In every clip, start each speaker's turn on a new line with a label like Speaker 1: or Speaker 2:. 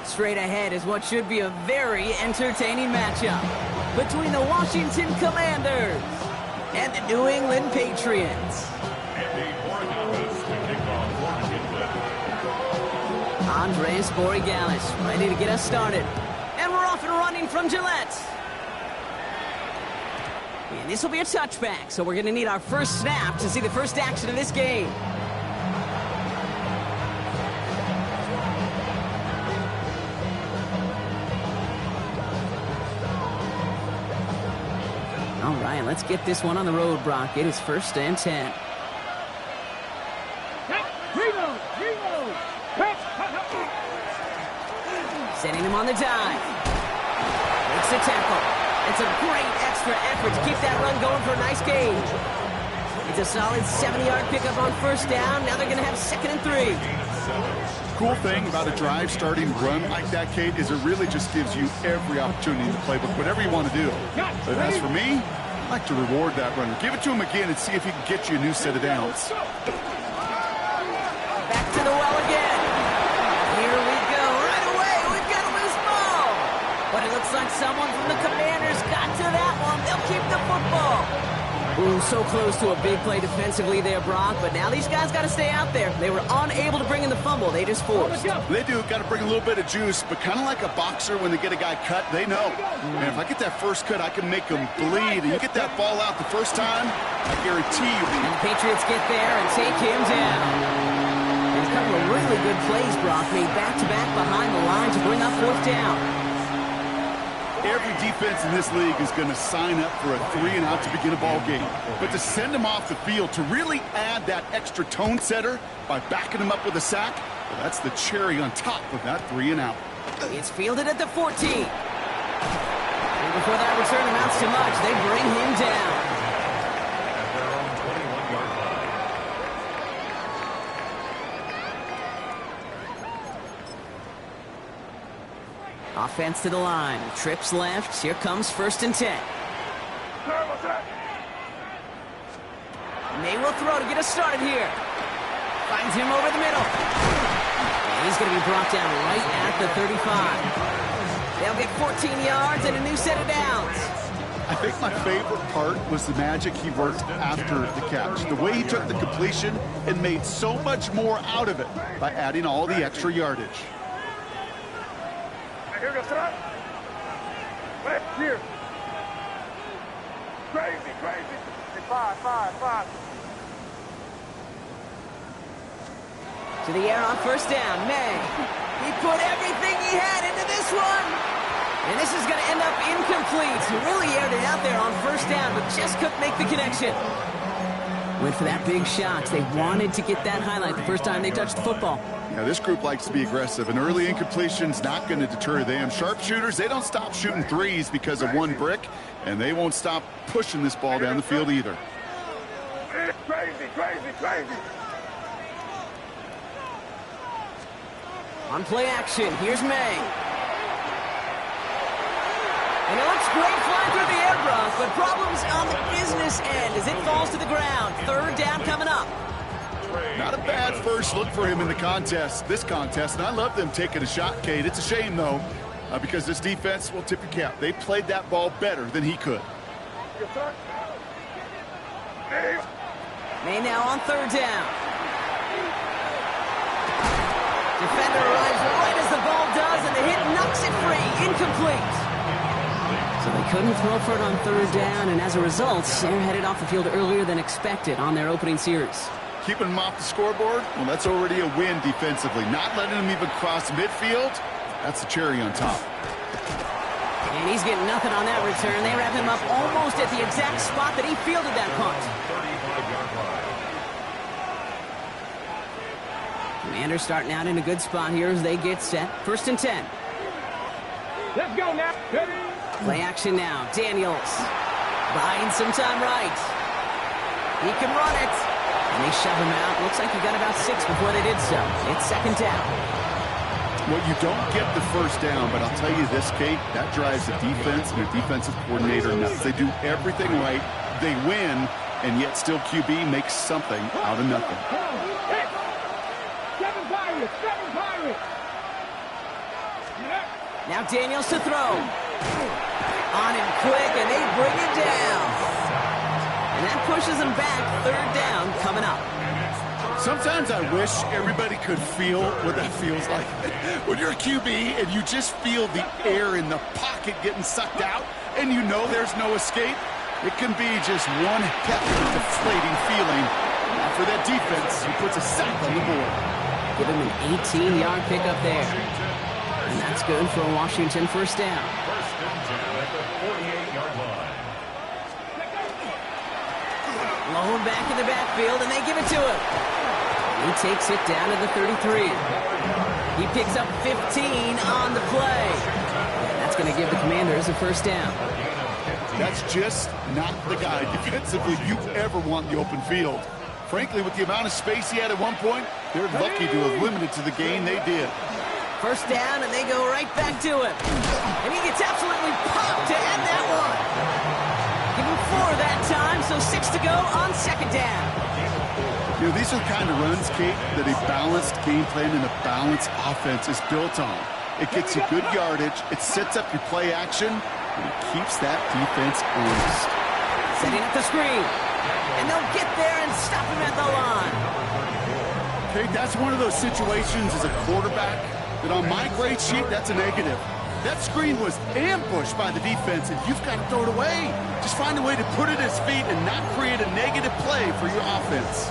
Speaker 1: Straight ahead is what should be a very entertaining matchup between the Washington Commanders and the New England Patriots. Andres Borregales ready to get us started. And we're off and running from Gillette. And this will be a touchback, so we're going to need our first snap to see the first action of this game. All right, let's get this one on the road, Brock. It is 1st and 10. Sending him on the dive. Makes the tackle. It's a great extra effort to keep that run going for a nice gain. It's a solid 70-yard pickup on 1st down. Now they're going to have 2nd and 3.
Speaker 2: Cool thing about a drive starting run like that, Kate, is it really just gives you every opportunity in the playbook, whatever you want to do. But as for me, I like to reward that runner. Give it to him again and see if he can get you a new set of downs.
Speaker 1: Back to the well again. Here we go. Right away, we've got a loose ball. But it looks like someone from the Commanders got to that one. They'll keep the football. Ooh, so close to a big play defensively there, Brock. But now these guys got to stay out there. They were unable to bring in the fumble. They just forced.
Speaker 2: They do. Got to bring a little bit of juice. But kind of like a boxer when they get a guy cut, they know. And if I get that first cut, I can make them bleed. And you get that ball out the first time, I guarantee you.
Speaker 1: And the Patriots get there and take him down. And a couple of really good plays, Brock, made back-to-back behind the line to bring up 4th down.
Speaker 2: Every defense in this league is going to sign up for a 3-and-out to begin a ball game. But to send them off the field, to really add that extra tone setter by backing them up with a sack, well, that's the cherry on top of that 3-and-out.
Speaker 1: It's fielded at the 14. And before that return amounts to much, they bring him down. Offense to the line. Trips left. Here comes 1st and 10. And they will throw to get us started here. Finds him over the middle. And he's going to be brought down right at the 35. They'll get 14 yards and a new set of downs.
Speaker 2: I think my favorite part was the magic he worked after the catch. The way he took the completion and made so much more out of it by adding all the extra yardage.
Speaker 3: Here goes right here. Crazy. 5.
Speaker 1: To the air on 1st down. May. He put everything he had into this one. And this is going to end up incomplete. He really aired it out there on 1st down, but just couldn't make the connection. Went for that big shot. They wanted to get that highlight the first time they touched the football.
Speaker 2: Yeah, this group likes to be aggressive. An early incompletion's not going to deter them. Sharpshooters, they don't stop shooting threes because of one brick, and they won't stop pushing this ball down the field either.
Speaker 3: Crazy.
Speaker 1: On play action, here's May. And it looks great flying through the air, Brock, but problems on the business end as it falls to the ground. 3rd down coming up.
Speaker 2: Not a bad first look for him in the contest, this contest, and I love them taking a shot, Kate. It's a shame, though, because this defense will tip your cap. They played that ball better than he could.
Speaker 1: May now on 3rd down. Defender arrives right as the ball does, and the hit knocks it free. Incomplete. So they couldn't throw for it on 3rd down, and as a result, they're headed off the field earlier than expected on their opening series.
Speaker 2: Keeping them off the scoreboard, well, that's already a win defensively. Not letting them even cross midfield, that's the cherry on top.
Speaker 1: And he's getting nothing on that return. They wrap him up almost at the exact spot that he fielded that punt. Commanders starting out in a good spot here as they get set. 1st and 10.
Speaker 3: Let's go now.
Speaker 1: Play action now. Daniels buying some time right. He can run it. And they shove him out. Looks like he got about 6 before they did so. It's 2nd down.
Speaker 2: Well, you don't get the 1st down, but I'll tell you this, Kate, that drives the defense and the defensive coordinator nuts. They do everything right. They win, and yet still QB makes something out of nothing.
Speaker 3: Seven Pirates.
Speaker 1: Now Daniels to throw. On him quick, and they bring it down. And that pushes them back. Third down coming up.
Speaker 2: Sometimes I wish everybody could feel what that feels like. When you're a QB and you just feel the air in the pocket getting sucked out and you know there's no escape, it can be just one heck of a deflating feeling. For that defense, he puts a sack on the board.
Speaker 1: Give him an 18-yard pickup there. And that's good for a Washington first down.
Speaker 4: First and 10 at the 48-yard line.
Speaker 1: Low back in the backfield, and they give it to him. He takes it down to the 33. He picks up 15 on the play. That's going to give the Commanders a first down.
Speaker 2: That's just not the guy defensively you ever want in the open field. Frankly, with the amount of space he had at one point, they're lucky to have limited to the gain they did.
Speaker 1: First down, and they go right back to him. And he gets absolutely popped to end that one. Give him 4 that time, so 6 to go on second down.
Speaker 2: You know, these are the kind of runs, Kate, that a balanced game plan and a balanced offense is built on. It gets you good yardage, it sets up your play action, and it keeps that defense honest.
Speaker 1: Setting up the screen. And they'll get there and stop him at the line.
Speaker 2: Kate, that's one of those situations as a quarterback that on my grade sheet, that's a negative. That screen was ambushed by the defense, and you've got to throw it away. Just find a way to put it at his feet and not create a negative play for your offense.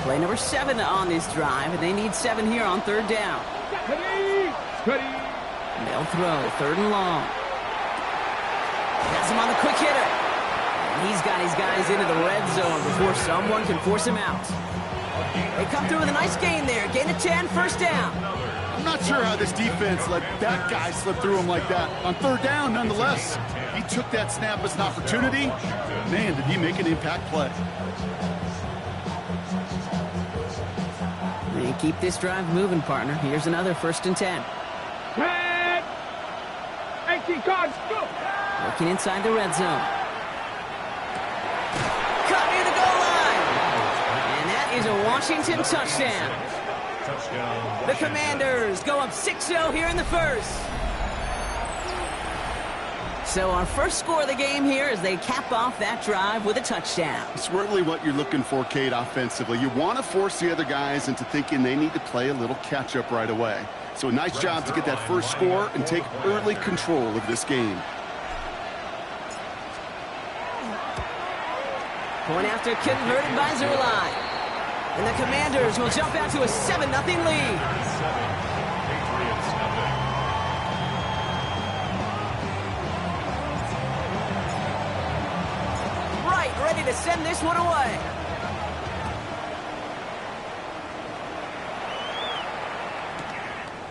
Speaker 1: Play number 7 on this drive, and they need 7 here on third down. And they'll throw third and long. That's him on the quick hitter. And he's got his guys into the red zone before someone can force him out. They come through with a nice gain there. Gain of 10, first down.
Speaker 2: I'm not sure how this defense let that guy slip through him like that. On third down, nonetheless, he took that snap as an opportunity. Man, did he make an impact play.
Speaker 1: They keep this drive moving, partner. Here's another first and 10.
Speaker 3: 18 cards, go!
Speaker 1: Working inside the red zone. Cut near the goal line. And that is a Washington touchdown. The Commanders go up 6-0 here in the first. So our first score of the game here as they cap off that drive with a touchdown.
Speaker 2: It's really what you're looking for, Kate, offensively. You want to force the other guys into thinking they need to play a little catch-up right away. So a nice job to get that first score and take early control of this game.
Speaker 1: Point after converted by Zerline. And the Commanders will jump out to a 7-0 lead. Right, ready to send this one away.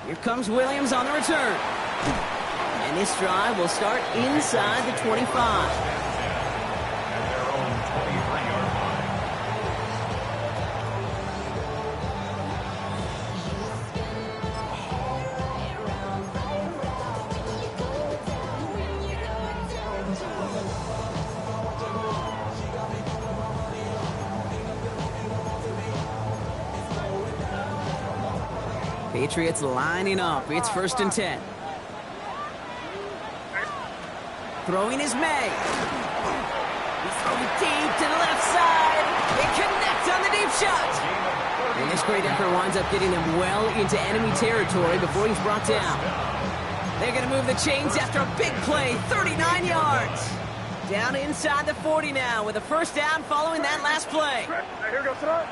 Speaker 1: Here comes Williams on the return. And this drive will start inside the 25. Patriots lining up. It's first and 10. Throwing is May. He's throwing deep to the left side. They connect on the deep shot. And this great effort winds up getting them well into enemy territory before he's brought down. They're going to move the chains after a big play. 39 yards. Down inside the 40 now with a first down following that last play.
Speaker 3: Here goes it.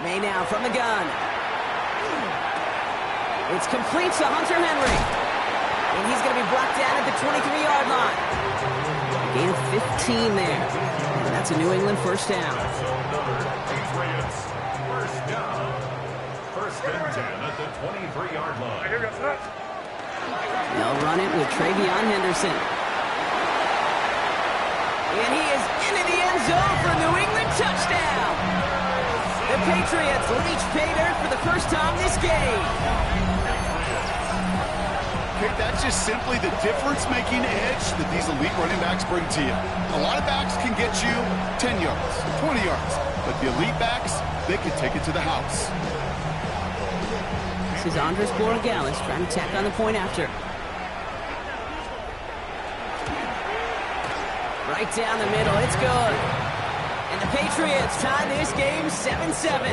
Speaker 1: May now from the gun. It's complete to Hunter Henry. And he's going to be blocked down at the 23-yard line. Gain of 15 there. And that's a New England first down.
Speaker 4: First and 10 at the 23-yard line.
Speaker 3: Here goes it.
Speaker 1: They'll run it with Travion Henderson. And he is into the end zone for a New England touchdown. The Patriots reach pay dirt for the first time this game.
Speaker 2: Okay, that's just simply the difference-making edge that these elite running backs bring to you. A lot of backs can get you 10 yards, 20 yards, but the elite backs, they can take it to the house.
Speaker 1: This is Andres Borregales trying to tack on the point after. Right down the middle, it's good. And the Patriots tie this game 7-7.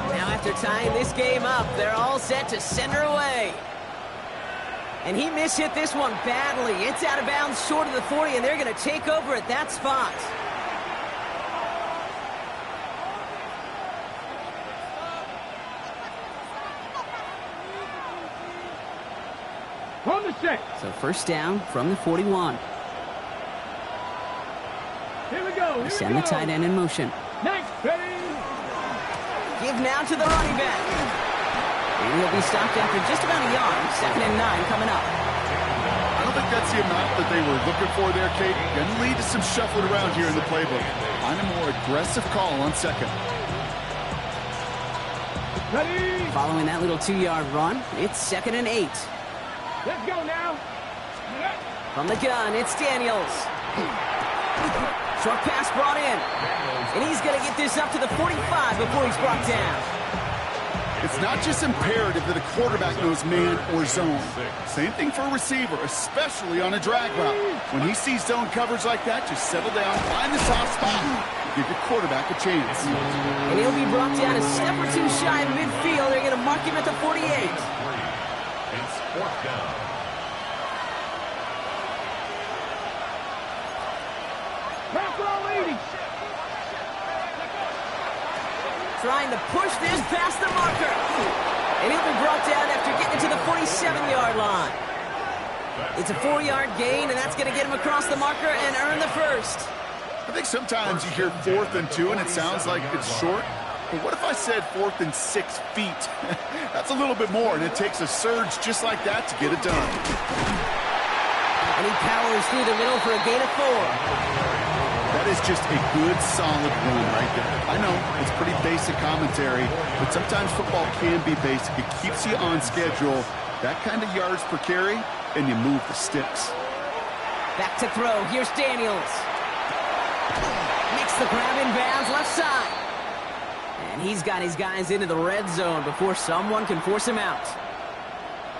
Speaker 1: Now after tying this game up, they're all set to send her away. And he mishit this one badly. It's out of bounds short of the 40, and they're going to take over at that spot.
Speaker 3: From the set.
Speaker 1: So first down from the 41.
Speaker 3: Here we go.
Speaker 1: They send the tight end in motion.
Speaker 3: Next, ready.
Speaker 1: Give now to the running back. And he'll be stopped after just about a yard. 2nd and 9 coming up.
Speaker 2: I don't think that's the amount that they were looking for there, Kate. Going to lead to some shuffling around here in the playbook. Find a more aggressive call on second.
Speaker 3: Ready.
Speaker 1: Following that little 2-yard run, it's 2nd and 8.
Speaker 3: Let's go now.
Speaker 1: From the gun, it's Daniels. Short pass brought in. And he's going to get this up to the 45 before he's brought down.
Speaker 2: It's not just imperative that a quarterback knows man or zone. Same thing for a receiver, especially on a drag route. When he sees zone coverage like that, just settle down, find the soft spot, give your quarterback a chance.
Speaker 1: And he'll be brought down a step or two shy of midfield. They're going to mark him at the 48.
Speaker 4: It's 4th down.
Speaker 3: Back row 80.
Speaker 1: Trying to push this past the marker. And he'll be brought down after getting to the 47-yard line. It's a 4-yard gain, and that's going to get him across the marker and earn the first.
Speaker 2: I think sometimes you hear 4th and 2, and it sounds like it's short. But what if I said 4th and 6 feet? That's a little bit more, and it takes a surge just like that to get it done.
Speaker 1: And he powers through the middle for a gain of 4.
Speaker 2: That is just a good, solid run right there. I know, it's pretty basic commentary, but sometimes football can be basic. It keeps you on schedule. That kind of yards per carry, and you move the sticks.
Speaker 1: Back to throw. Here's Daniels. Makes the grab in bounds left side. And he's got his guys into the red zone before someone can force him out.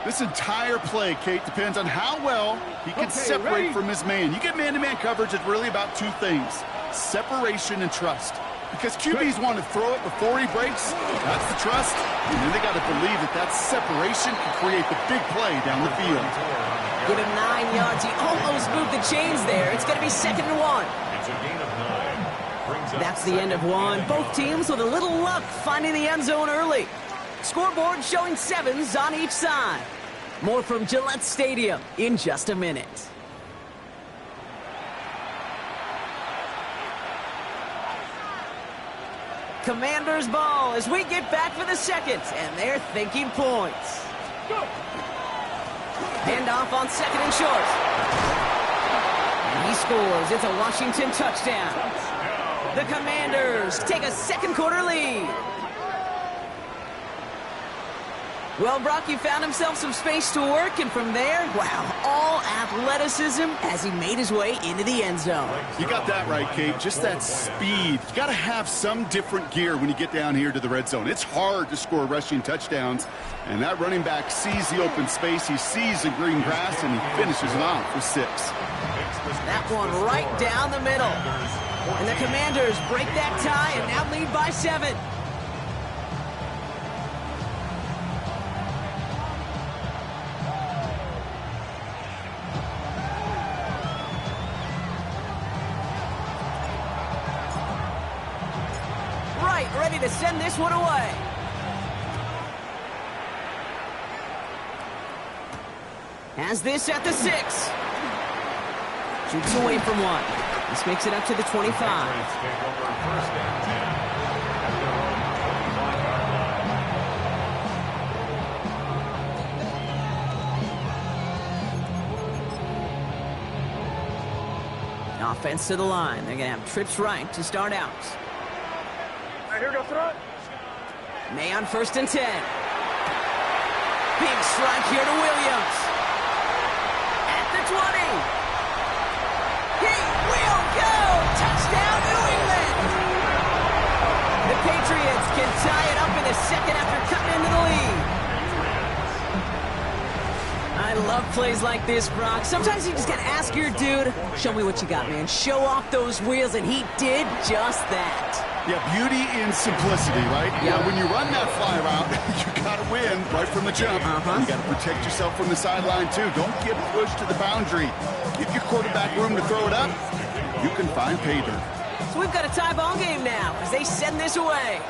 Speaker 2: This entire play, Kate, depends on how well he can separate from his man. You get man-to-man coverage, it's really about 2 things: separation and trust. Because QBs want to throw it before he breaks. That's the trust. And then they got to believe that that separation can create the big play down the field.
Speaker 1: Give him 9 yards. He almost moved the chains there. It's going to be 2nd and 1.
Speaker 4: It's a gain of 9.
Speaker 1: That's the end of one. Both teams with a little luck finding the end zone early. Scoreboard showing 7s on each side. More from Gillette Stadium in just a minute. Commanders ball as we get back for the second, and they're thinking points. Hand off on 2nd and short. And he scores. It's a Washington touchdown. The Commanders take a second quarter lead. Well, Brock, he found himself some space to work, and from there, wow, all athleticism as he made his way into the end zone.
Speaker 2: You got that right, Kate. Just that speed. You got to have some different gear when you get down here to the red zone. It's hard to score rushing touchdowns, and that running back sees the open space, he sees the green grass, and he finishes it off with 6.
Speaker 1: That one right down the middle. And the Commanders break that tie and now lead by 7. Ready to send this one away. Has this at the 6. Shoots away from one. This makes it up to the 25. Offense to the line. They're going to have trips right to start out.
Speaker 3: Here goes front.
Speaker 1: May on 1st and 10. Big strike here to Williams. At the 20. He will go. Touchdown, New England. second after cutting into the lead. I love plays like this, Brock. Sometimes you just gotta ask your dude, show me what you got, man. Show off those wheels, and he did just that.
Speaker 2: Yeah, beauty in simplicity, right?
Speaker 1: Yeah.
Speaker 2: When you run that fly route, you got to win right from the jump. You got to protect yourself from the sideline, too. Don't get pushed to the boundary. Give your quarterback room to throw it up. You can find pay dirt.
Speaker 1: So we've got a tie ball game now as they send this away.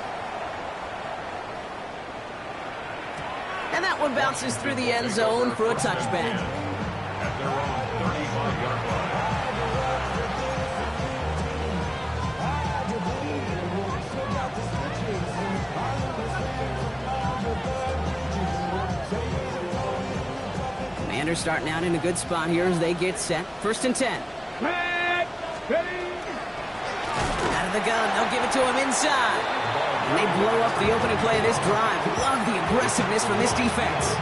Speaker 1: And that one bounces through the end zone for a touchback.
Speaker 4: At their own 35-yard line.
Speaker 1: Commanders starting out in a good spot here as they get set. 1st and 10.
Speaker 3: Back. Ready.
Speaker 1: Out of the gun, they'll give it to him inside. And they blow up the opening play of this drive. Love the aggressiveness from this defense.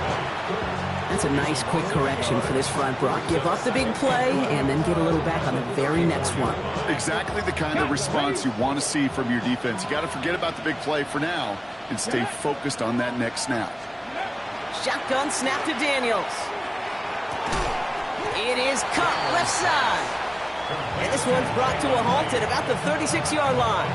Speaker 1: That's a nice quick correction for this front, Brock. Give up the big play and then get a little back on the very next one.
Speaker 2: Exactly the kind of response you want to see from your defense. You got to forget about the big play for now and stay focused on that next snap.
Speaker 1: Shotgun snap to Daniels. It is cut left side. And this one's brought to a halt at about the 36-yard line.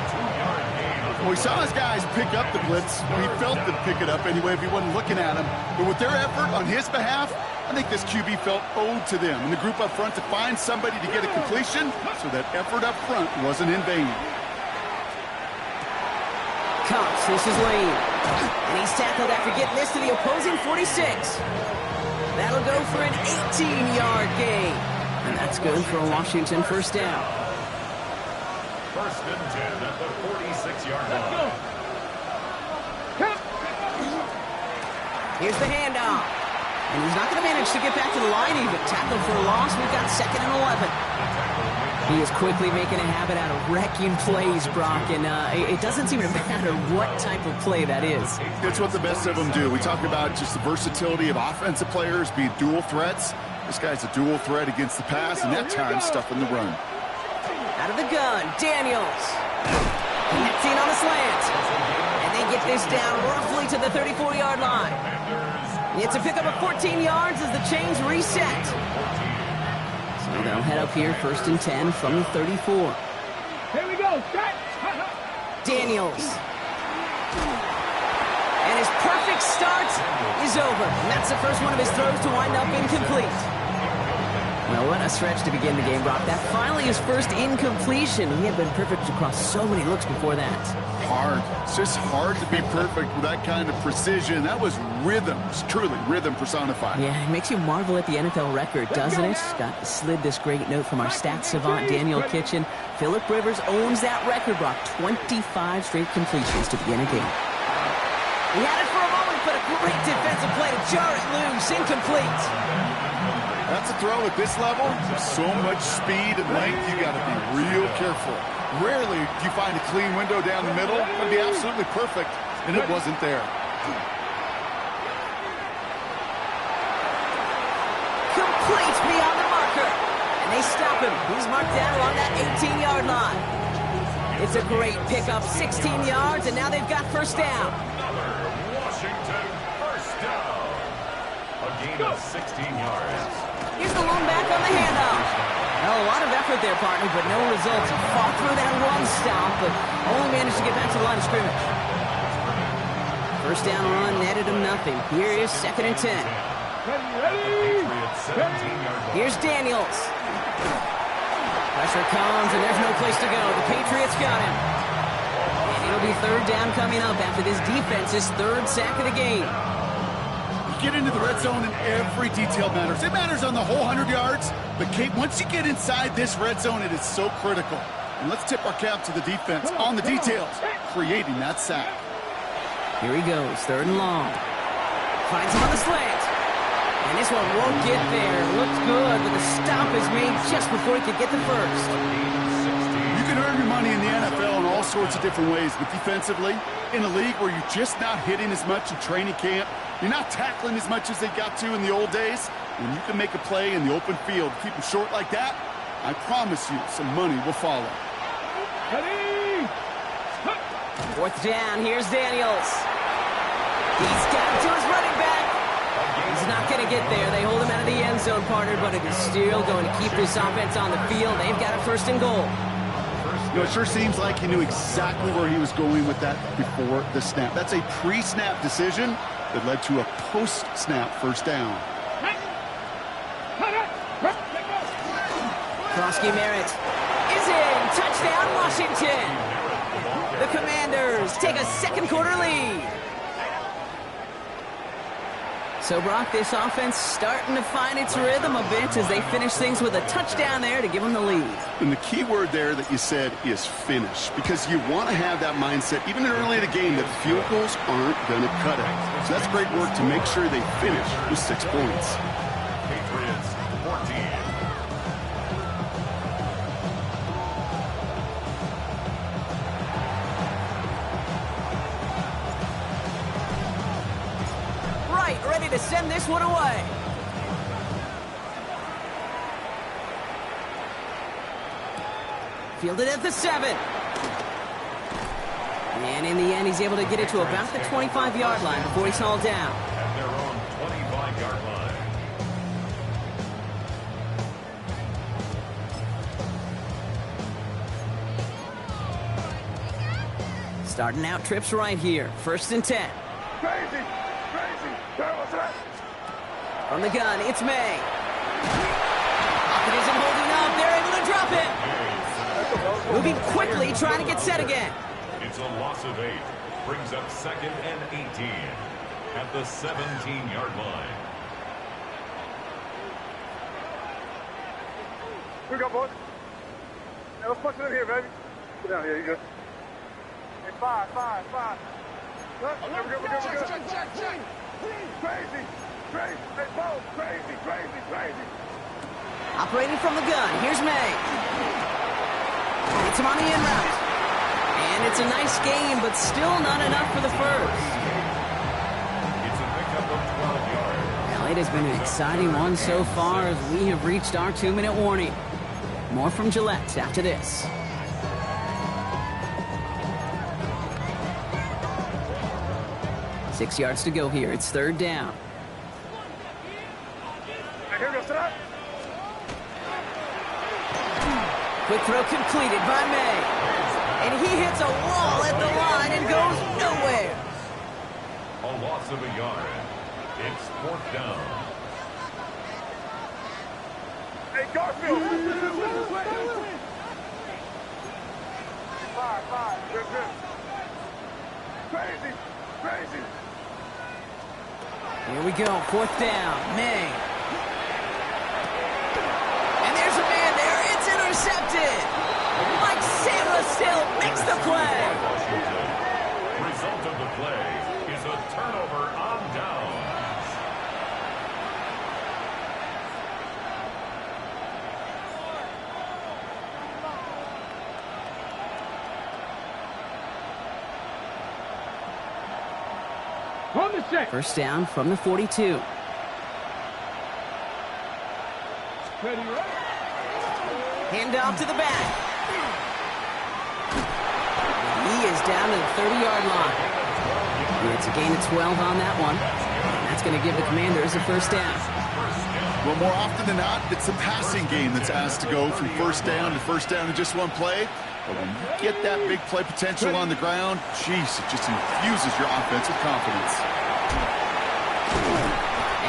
Speaker 2: Well, we saw his guys pick up the blitz. He felt them pick it up anyway if he wasn't looking at him. But with their effort on his behalf, I think this QB felt owed to them and the group up front to find somebody to get a completion so that effort up front wasn't in vain.
Speaker 1: Comes, this is Lane. And he's tackled after getting this to the opposing 46. That'll go for an 18-yard gain. And that's good for a Washington first down.
Speaker 4: 1st and 10 at the 46-yard line.
Speaker 1: Here's the handoff. And he's not going to manage to get back to the line even. Tackled for a loss. We've got 2nd and 11. He is quickly making a habit out of wrecking plays, Brock, and it doesn't seem to matter what type of play that is.
Speaker 2: It's what the best of them do. We talk about just the versatility of offensive players being dual threats. This guy's a dual threat against the pass, and that time stuffing the run.
Speaker 1: Out of the gun, Daniels. Connecting on a slant. And they get this down roughly to the 34-yard line. It's a pickup of 14 yards as the chains reset. So they'll head up here 1st and 10 from the 34.
Speaker 3: Here we go. Start.
Speaker 1: Daniels. And his perfect start is over. And that's the first one of his throws to wind up incomplete. Well, what a stretch to begin the game, Brock. That finally his first incompletion. He had been perfect across so many looks before that.
Speaker 2: Hard. It's just hard to be perfect with that kind of precision. That was rhythm. It's truly rhythm personified.
Speaker 1: Yeah, it makes you marvel at the NFL record, doesn't it? Got slid this great note from our stats savant, Daniel Kitchen. Phillip Rivers owns that record, Brock. 25 straight completions to begin a game. He had it for a moment, but a great defensive play to jar it loose. Incomplete.
Speaker 2: That's a throw at this level. There's so much speed and length, you got to be real careful. Rarely do you find a clean window down the middle. It'd be absolutely perfect, and it wasn't there.
Speaker 1: Complete beyond the marker. And they stop him. He's marked down along that 18-yard line. It's a great pickup, 16 yards, and now they've got first down.
Speaker 4: Washington first down. A gain of 16 yards.
Speaker 1: Here's the lone back on the handoff. Well, a lot of effort there, partner, but no results. He fought through that run stop, but only managed to get back to the line of scrimmage. First down run netted him nothing. Here is 2nd and 10.
Speaker 4: Patriots 17-yard line.
Speaker 1: Here's Daniels. Pressure comes, and there's no place to go. The Patriots got him. And it'll be 3rd down coming up after this defense's 3rd sack of the game.
Speaker 2: Get into the red zone and every detail matters. It matters on the whole 100 yards, but Kate, once you get inside this red zone, it is so critical. And let's tip our cap to the defense on the details, creating that sack.
Speaker 1: Here he goes, 3rd and long. Finds him on the slant. And this one won't get there. Looks good, but the stop is made just before he could get the first.
Speaker 2: You can earn your money in the NFL in all sorts of different ways, but defensively, in a league where you're just not hitting as much in training camp, you're not tackling as much as they got to in the old days, when you can make a play in the open field, keep them short like that, I promise you some money will follow.
Speaker 1: 4th down, here's Daniels. He's got it to his running back. He's not going to get there. They hold him out of the end zone, partner, but it is still going to keep this offense on the field. They've got a first and goal.
Speaker 2: You know, it sure seems like he knew exactly where he was going with that before the snap. That's a pre-snap decision that led to a post-snap first down.
Speaker 1: Krosky Merritt is in. Touchdown, Washington. The Commanders take a second quarter lead. So, Brock, this offense starting to find its rhythm a bit as they finish things with a touchdown there to give them the lead.
Speaker 2: And the key word there that you said is finish, because you want to have that mindset, even early in the game, that field goals aren't going to cut it. So that's great work to make sure they finish with 6 points.
Speaker 4: Patriots 14.
Speaker 1: Ready to send this one away. Fielded at the 7. And in the end, he's able to get it to about the 25-yard line before he's hauled down.
Speaker 4: At their own 25-yard line.
Speaker 1: Starting out trips right here. 1st and 10.
Speaker 3: Crazy.
Speaker 1: From the gun, it's May. Pocket isn't holding up. They're able to drop it. Moving quickly, trying to get set again.
Speaker 4: It's a loss of 8. Brings up 2nd and 18 at the 17-yard line.
Speaker 3: Here we go, boys. Hey, let's push it in here, baby. Get down here, you go. Hey, 5. Look, we're good. Check. Crazy. Hey, Bo, crazy.
Speaker 1: Operating from the gun, here's May. It's him on the in route. And it's a nice game, but still not enough for the first.
Speaker 4: It's a pickup of 12 yards.
Speaker 1: Well, it has been an exciting one so far as we have reached our 2-minute warning. More from Gillette after this. Six yards to go here. It's 3rd down.
Speaker 3: Here we go, sit up.
Speaker 1: Quick throw completed by May. And he hits a wall at the line and goes nowhere.
Speaker 4: A loss of a yard. It's 4th down.
Speaker 3: Hey, Garfield. 5. Good. Crazy.
Speaker 1: Here we go. 4th down. May. And there's a man there. It's intercepted. Mike Samuel still makes the play.
Speaker 4: Washington. Result of the play is a turnover on downs.
Speaker 3: On the set.
Speaker 1: 1st down from the 42.
Speaker 3: Ready.
Speaker 1: Hand off to the back. He is down to the 30-yard line. It's a gain of 12 on that one. And that's going to give the Commanders a 1st down.
Speaker 2: Well, more often than not, it's the passing game that's asked to go from 1st down to 1st down in just one play. But when you get that big play potential on the ground, geez, it just infuses your offense with confidence.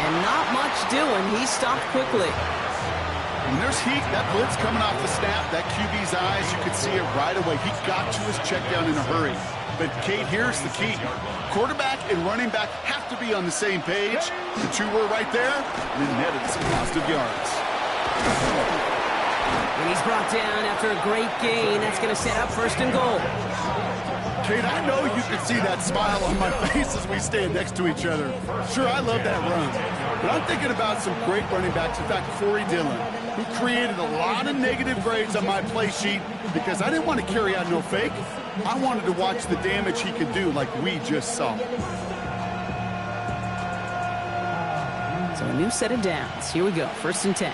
Speaker 1: And not much doing. He stopped quickly.
Speaker 2: When there's heat, that blitz coming off the snap, that QB's eyes, you could see it right away. He got to his check down in a hurry. But, Kate, here's the key. Quarterback and running back have to be on the same page. The two were right there, and it netted some positive yards.
Speaker 1: And he's brought down after a great gain. That's going to set up 1st and goal.
Speaker 2: Kate, I know you can see that smile on my face as we stand next to each other. Sure, I love that run. But I'm thinking about some great running backs. In fact, Corey Dillon, who created a lot of negative grades on my play sheet because I didn't want to carry out no fake. I wanted to watch the damage he could do like we just saw.
Speaker 1: So a new set of downs. Here we go. 1st and 10.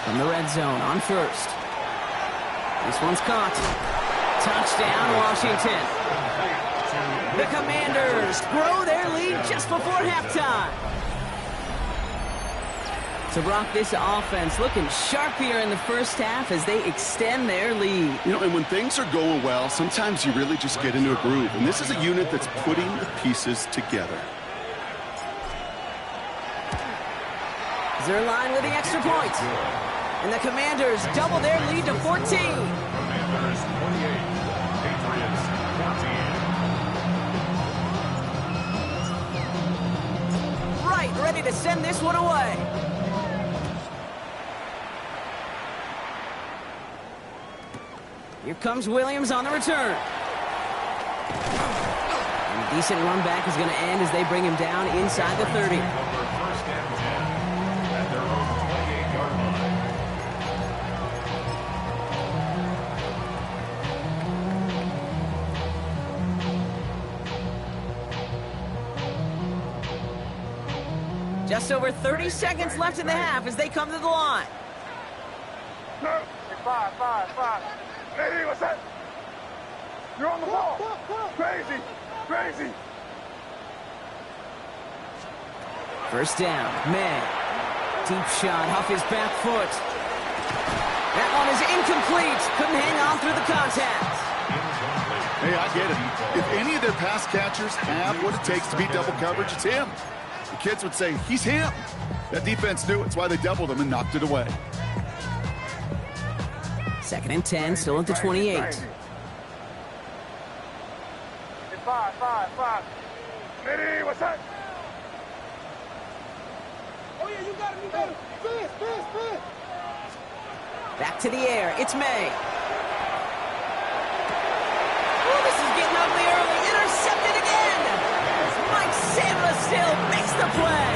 Speaker 1: From the red zone on 1st. This one's caught. Touchdown, Washington. The Commanders grow their lead just before halftime. So, Brock, this offense looking sharp here in the first half as they extend their lead.
Speaker 2: You know, and when things are going well, sometimes you really just get into a groove. And this is a unit that's putting the pieces together.
Speaker 1: Zerline with the extra point. And the Commanders double their lead to 14.
Speaker 4: Commanders 28, Patriots 14.
Speaker 1: Right, ready to send this one away. Here comes Williams on the return. And a decent run back is going to end as they bring him down inside the 30.
Speaker 4: First and 10 at their own 28-yard line.
Speaker 1: Just over 30 seconds left in the half as they come to the line.
Speaker 3: Five. Hey, what's that? You're on the ball. Crazy.
Speaker 1: First down, May. Deep shot off his back foot. That one is incomplete. Couldn't hang on through the contact.
Speaker 2: Hey, I get it. If any of their pass catchers have what it takes to beat double coverage, it's him. The kids would say, he's him. That defense knew it's why they doubled him and knocked it away.
Speaker 1: Second and 10, still at the 28.
Speaker 3: Five. Mitty, what's that? Oh, yeah, you got him. Fist.
Speaker 1: Back to the air, it's May. Oh, this is getting ugly early. Intercepted again. Mike Sandler still makes the play.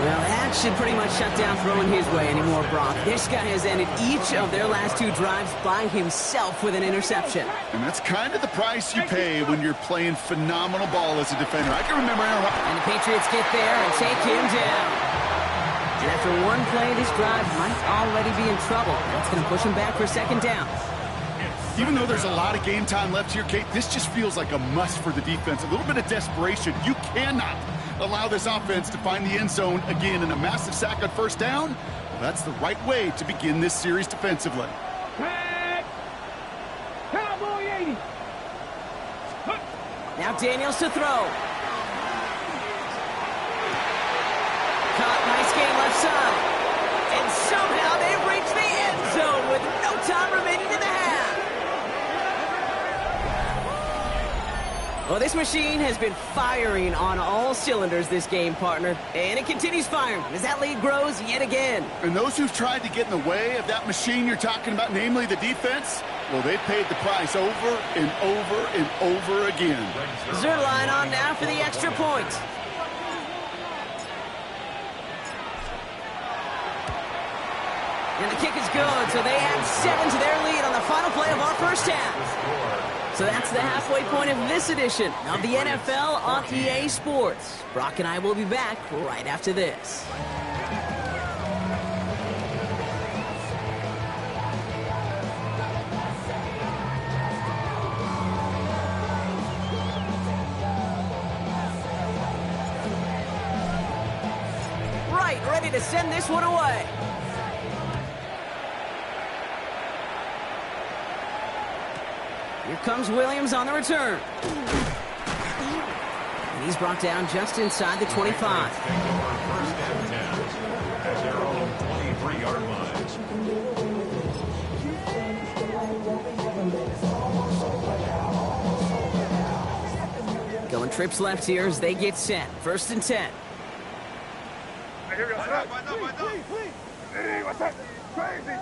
Speaker 1: Well, that should pretty much shut down throwing his way anymore, Brock. This guy has ended each of their last two drives by himself with an interception.
Speaker 2: And that's kind of the price you pay when you're playing phenomenal ball as a defender. I can remember
Speaker 1: And the Patriots get there and take him down. And after one play, this drive might already be in trouble. That's going to push him back for second down.
Speaker 2: even though there's a lot of game time left here, Kate, this just feels like a must for the defense. A little bit of desperation. You cannot allow this offense to find the end zone again, in a massive sack on first down. Well, that's the right way to begin this series defensively.
Speaker 3: Cowboy 80.
Speaker 1: Now Daniels to throw. Caught, nice game left side. And somehow they've reached the end zone with no time remaining in the half. Well, this machine has been firing on all cylinders this game, partner. And it continues firing as that lead grows yet again.
Speaker 2: And those who've tried to get in the way of that machine you're talking about, namely the defense, well, they've paid the price over and over and over again.
Speaker 1: Zerline on now for the extra point. And the kick is good, so they add 7 to their lead on the final play of our first half. So that's the halfway point of this edition of the NFL on EA Sports. Brock and I will be back right after this. Right, ready to send this one away. Here comes Williams on the return. And he's brought down just inside the 25.
Speaker 4: First and 10 at their own 23-yard line.
Speaker 1: Going trips left here as they get set. First and 10.
Speaker 3: Hey, here we go. Hey, what's that? Crazy.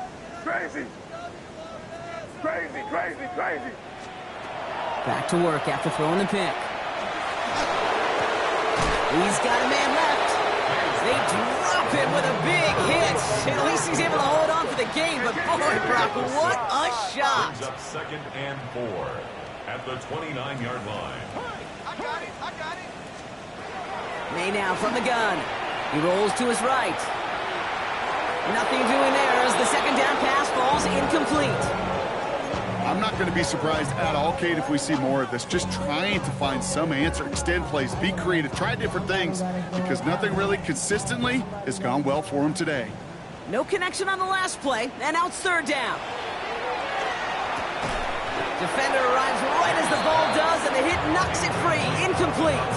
Speaker 1: Back to work after throwing the pick. He's got a man left. They drop him with a big hit. At least he's able to hold on for the game. But boy, Brock, what a shot.
Speaker 4: Brings up second and 4 at the 29-yard line.
Speaker 3: I got it.
Speaker 1: May now from the gun. He rolls to his right. Nothing doing there as the second down pass falls incomplete.
Speaker 2: I'm not going to be surprised at all, Kate, if we see more of this. Just trying to find some answer, extend plays, be creative, try different things, because nothing really consistently has gone well for him today.
Speaker 1: No connection on the last play, and now it's third down. Defender arrives right as the ball does, and the hit knocks it free. Incomplete.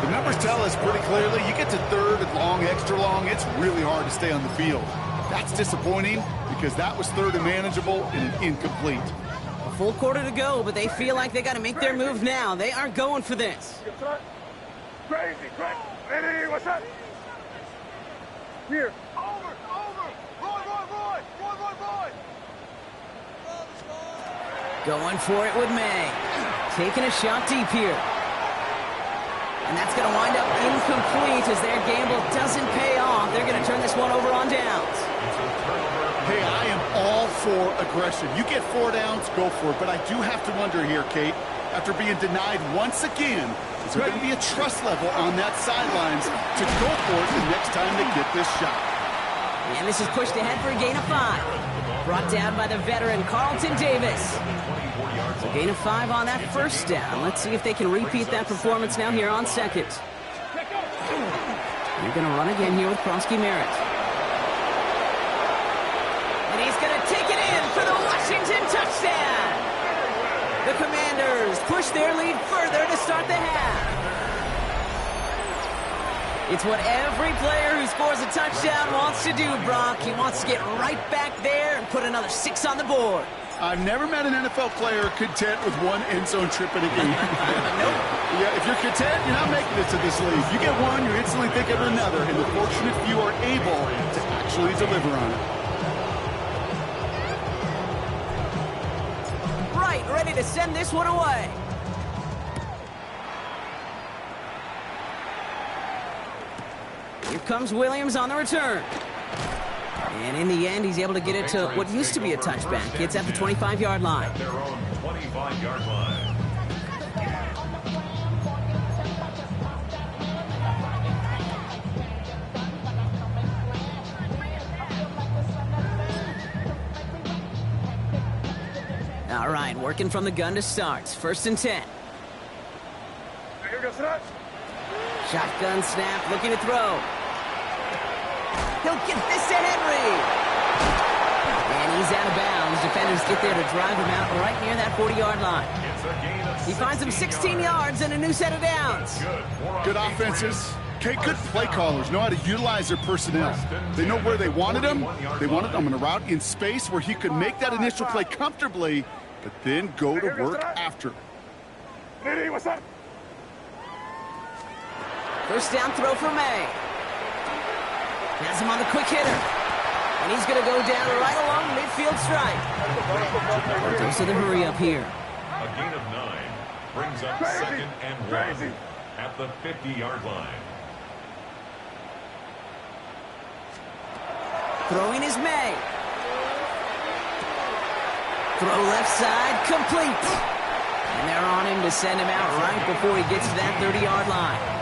Speaker 2: The numbers tell us pretty clearly, you get to third and long, extra long, it's really hard to stay on the field. That's disappointing because that was third and manageable and incomplete.
Speaker 1: A full quarter to go, but they feel like they got to make their move now. They aren't going for this.
Speaker 3: Crazy, crazy. Hey, what's up? Here. Over. Roy.
Speaker 1: Going for it with May. Taking a shot deep here. And that's going to wind up incomplete as their gamble doesn't pay off. They're going to turn this one over on downs.
Speaker 2: Hey, I am all for aggression. You get 4 downs, go for it. But I do have to wonder here, Kate, after being denied once again, is there going to be a trust level on that sidelines to go for it the next time they get this shot?
Speaker 1: And this is pushed ahead for a gain of 5. Brought down by the veteran, Carlton Davis. So gain of 5 on that first down. Let's see if they can repeat that performance now here on second. You're going to run again here with Kronsky Merritt. And he's going to take it in for the Washington touchdown. The Commanders push their lead further to start the half. It's what every player who scores a touchdown wants to do, Brock. He wants to get right back there and put another 6 on the board.
Speaker 2: I've never met an NFL player content with one end zone trip in a game.
Speaker 1: Nope.
Speaker 2: Yeah, if you're content, you're not making it to this league. You get one, you're instantly thinking of another, and the fortunate few are able to actually deliver on it.
Speaker 1: Right, ready to send this one away. Here comes Williams on the return. And in the end, he's able to get it to what used to be a touchback. It's at the 25-yard line.
Speaker 4: At their own 25-yard line.
Speaker 1: All right, working from the gun to start. 1st and 10.
Speaker 3: Here goes that.
Speaker 1: Shotgun snap, looking to throw. He'll get this to Henry. And he's out of bounds. Defenders get there to drive him out right near that 40-yard line. He finds him 16 yards and a new set of downs.
Speaker 2: Good offenses. Okay, good play callers know how to utilize their personnel. They know where they wanted him. They wanted him in a route in space where he could make that initial play comfortably, but then go to work after.
Speaker 3: Hey, what's up?
Speaker 1: First down throw for May. Has him on the quick hitter. And he's going to go down right along the midfield stripe. Goes to the hurry up here.
Speaker 4: A gain of 9 brings up 2nd and 1 at the 50-yard line.
Speaker 1: Throwing is May. Throw left side, complete. And they're on him to send him out right before he gets to that 30-yard line.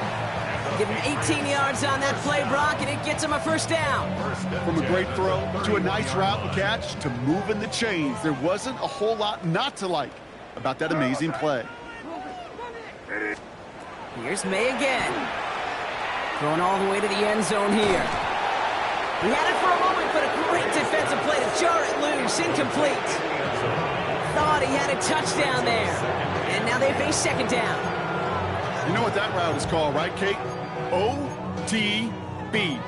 Speaker 1: Give him 18 yards on that play, Brock, and it gets him a first down.
Speaker 2: From a great throw to a nice route and catch to moving the chains, there wasn't a whole lot not to like about that amazing play.
Speaker 1: Here's May again. Throwing all the way to the end zone here. He had it for a moment, but a great defensive play to jar it loose. Incomplete. Thought he had a touchdown there. And now they face 2nd down.
Speaker 2: You know what that route is called, right, Kate? OTB,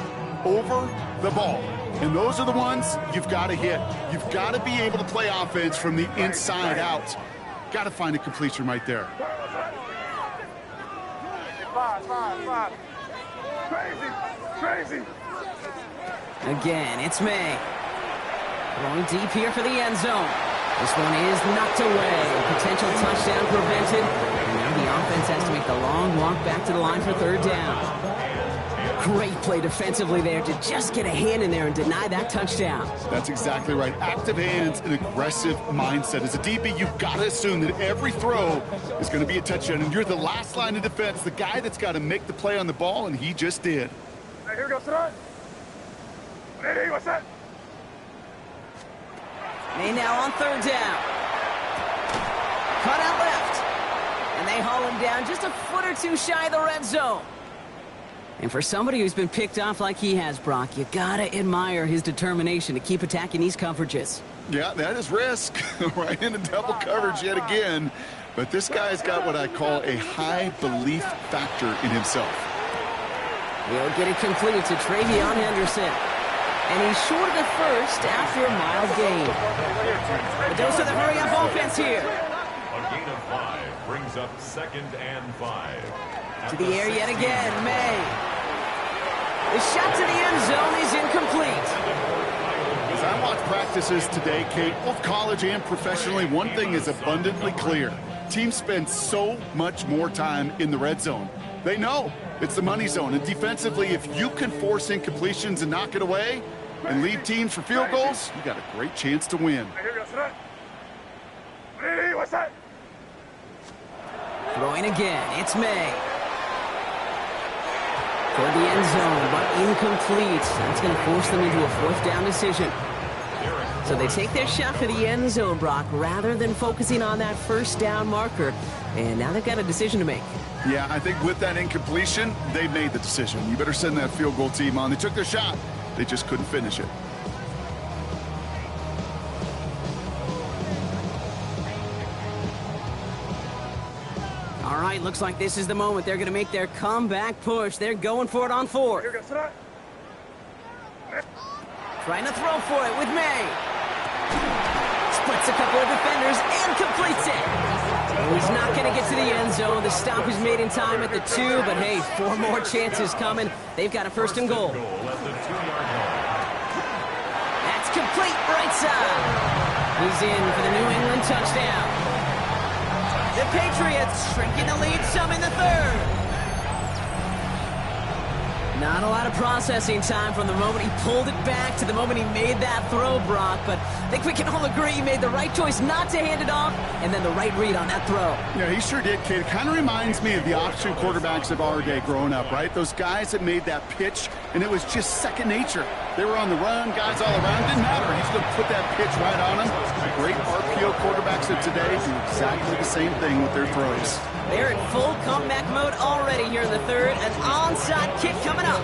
Speaker 2: over the ball. And those are the ones you've got to hit. You've got to be able to play offense from the inside out. Got to find a completion right there.
Speaker 3: 5. Crazy.
Speaker 1: Again, it's May. Going deep here for the end zone. This one is knocked away. Potential touchdown prevented. And now the offense has to make the long walk back to the line for 3rd down. Great play defensively there to just get a hand in there and deny that touchdown.
Speaker 2: That's exactly right. Active hands and aggressive mindset. As a DB, you've got to assume that every throw is going to be a touchdown. And you're the last line of defense, the guy that's got to make the play on the ball, and he just did.
Speaker 3: Hey, here goes that. Hey, what's that?
Speaker 1: They now on third down. Cut out left. And they haul him down just a foot or two shy of the red zone. And for somebody who's been picked off like he has, Brock, you gotta admire his determination to keep attacking these coverages.
Speaker 2: Yeah, that is risk. Right into double coverage yet again. But this guy's got what I call a high belief factor in himself.
Speaker 1: He'll get it complete to Travion Henderson. And he's short of the first after a mild gain. But those are the hurry-up offense here.
Speaker 4: A gain of 5 brings up 2nd and 5.
Speaker 1: To the air yet again, May. The shot to the end zone is incomplete.
Speaker 2: As I watch practices today, Kate, both college and professionally, one thing is abundantly clear. Teams spend so much more time in the red zone. They know it's the money zone. And defensively, if you can force incompletions and knock it away and lead teams for field goals, you got a great chance to win.
Speaker 3: Hey, what's that?
Speaker 1: Throwing again, it's May. For the end zone, but incomplete. That's going to force them into a 4th down decision. So they take their shot for the end zone, Brock, rather than focusing on that 1st down marker. And now they've got a decision to make.
Speaker 2: Yeah, I think with that incompletion, they made the decision. You better send that field goal team on. They took their shot. They just couldn't finish it.
Speaker 1: All right, looks like this is the moment. They're going to make their comeback push. They're going for it on 4th. Trying to throw for it with May. Splits a couple of defenders and completes it. He's not going to get to the end zone. The stop is made in time at the 2, but hey, 4 more chances coming. They've got a 1st and goal. That's complete right side. He's in for the New England touchdown. The Patriots shrinking the lead some in the 3rd. Not a lot of processing time from the moment he pulled it back to the moment he made that throw, Brock. But I think we can all agree he made the right choice not to hand it off, and then the right read on that throw.
Speaker 2: Yeah, he sure did, Kate. It kind of reminds me of the option quarterbacks of our day growing up, right? Those guys that made that pitch, and it was just second nature. They were on the run, guys all around. Didn't matter. He's going to put that pitch right on them. The great RPO quarterbacks of today do exactly the same thing with their throws.
Speaker 1: They're in full comeback mode already here in the 3rd. An onside kick coming up.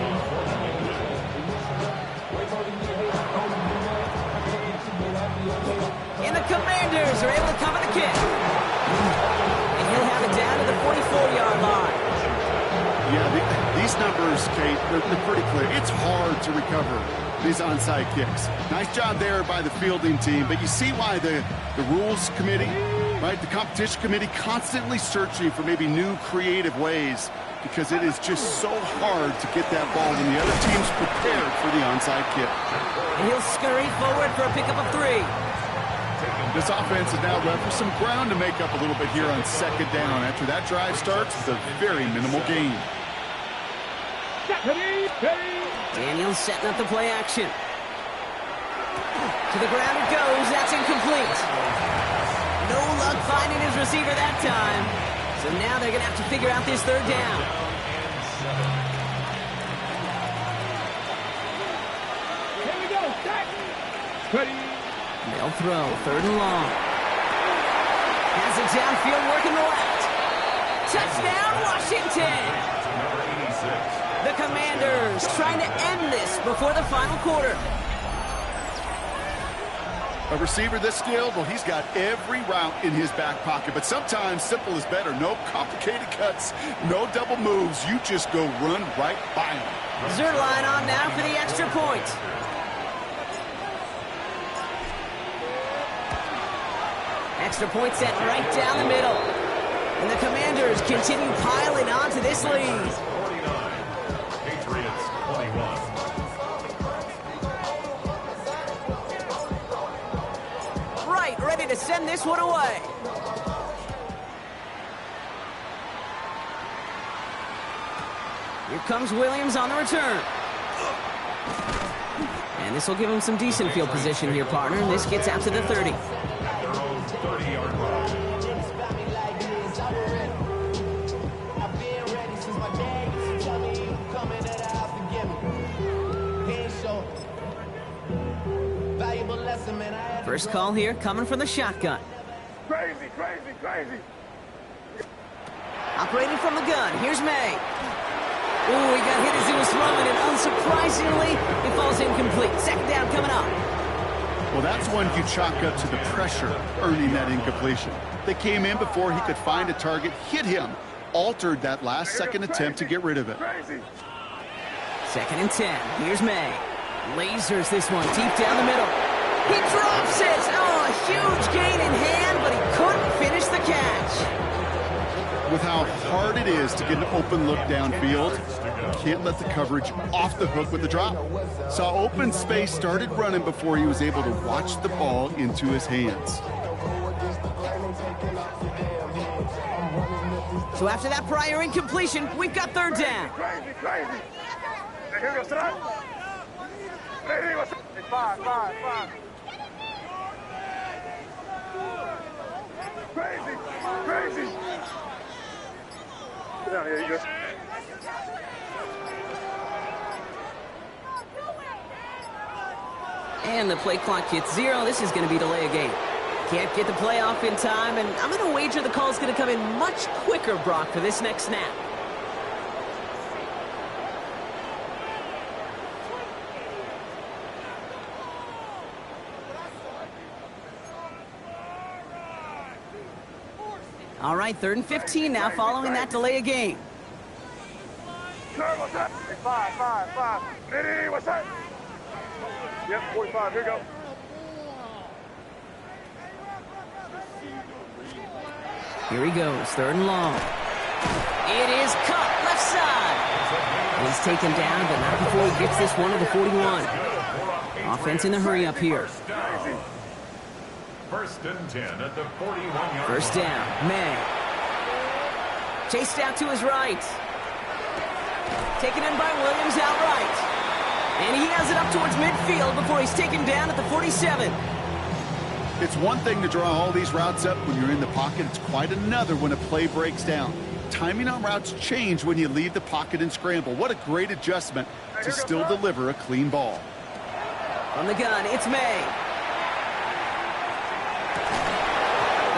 Speaker 1: And the Commanders are able to cover the kick. And he'll have it down to the 44-yard line.
Speaker 2: Yeah, these numbers, Kate, they're pretty clear. It's hard to recover these onside kicks. Nice job there by the fielding team, but you see why the rules committee, right, the competition committee constantly searching for maybe new creative ways, because it is just so hard to get that ball when the other team's prepared for the onside kick.
Speaker 1: And he'll scurry forward for a pickup of 3.
Speaker 2: This offense is now left with some ground to make up a little bit here on 2nd down after that drive starts with a very minimal gain.
Speaker 1: Daniels setting up the play action. To the ground it goes. That's incomplete. No luck finding his receiver that time. So now they're going to have to figure out this 3rd down.
Speaker 3: Here we go. Ready.
Speaker 1: They'll throw 3rd and long. Has it downfield working the left. Touchdown, Washington! The Commanders trying to end this before the final quarter.
Speaker 2: A receiver this skilled, well, he's got every route in his back pocket, but sometimes simple is better. No complicated cuts, no double moves. You just go run right by him.
Speaker 1: Zerline on now for the extra point. Extra point set right down the middle. And the Commanders continue piling on to this lead.
Speaker 4: 49, Patriots 21.
Speaker 1: Right, ready to send this one away. Here comes Williams on the return. And this will give him some decent field position here, partner. This gets out to the 30.
Speaker 4: Their own 30-yard line.
Speaker 1: First call here coming from the shotgun.
Speaker 3: Crazy, crazy, crazy.
Speaker 1: Operating from the gun, here's May. Ooh, he got hit as he was throwing, and unsurprisingly, it falls incomplete. Second down coming up.
Speaker 2: Well, that's one you chalk up to the pressure earning that incompletion. They came in before he could find a target, hit him, altered that last-second attempt to get rid of it.
Speaker 3: Crazy.
Speaker 1: Second and 10. Here's May. Lasers this one deep down the middle. He drops it. Oh, a huge gain in hand, but he couldn't finish the catch.
Speaker 2: With how hard it is to get an open look downfield, you can't let the coverage off the hook with the drop. Saw open space, started running before he was able to watch the ball into his hands.
Speaker 1: So after that prior incompletion, we've got third down.
Speaker 3: Crazy, crazy. Hey, here we go, sit up. Hey, what's up? Hey, five. Crazy, crazy. Sit down, here you go.
Speaker 1: And the play clock hits 0. This is going to be delay a game. Can't get the play off in time, and I'm going to wager the call's going to come in much quicker, Brock, for this next snap. All right, 3rd and 15 now following that delay of game.
Speaker 3: Sir, what's up? Hey, five. Hey, what's up? Yep, 45, here we go.
Speaker 1: Here he goes, 3rd and long. It is cut left side. He's taken down, but not before he gets this one to the 41. Offense in the hurry up here.
Speaker 4: First and 10 at the 41-yard
Speaker 1: First down, May. Chased out to his right. Taken in by Williams outright. And he has it up towards midfield before he's taken down at the 47.
Speaker 2: It's one thing to draw all these routes up when you're in the pocket. It's quite another when a play breaks down. Timing on routes change when you leave the pocket and scramble. What a great adjustment to still deliver a clean ball.
Speaker 1: From the gun, it's May.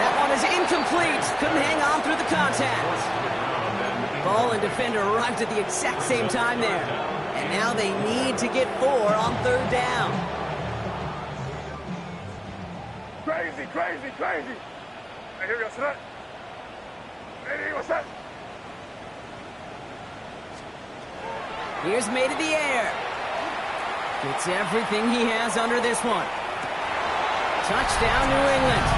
Speaker 1: That one is incomplete. Couldn't hang on through the contact. Ball and defender arrived at the exact same time there. And now they need to get 4 on 3rd down.
Speaker 3: Crazy. Hey, here we go, sit up. Hey, what's up?
Speaker 1: Here's May to the air. Gets everything he has under this one. Touchdown, New England.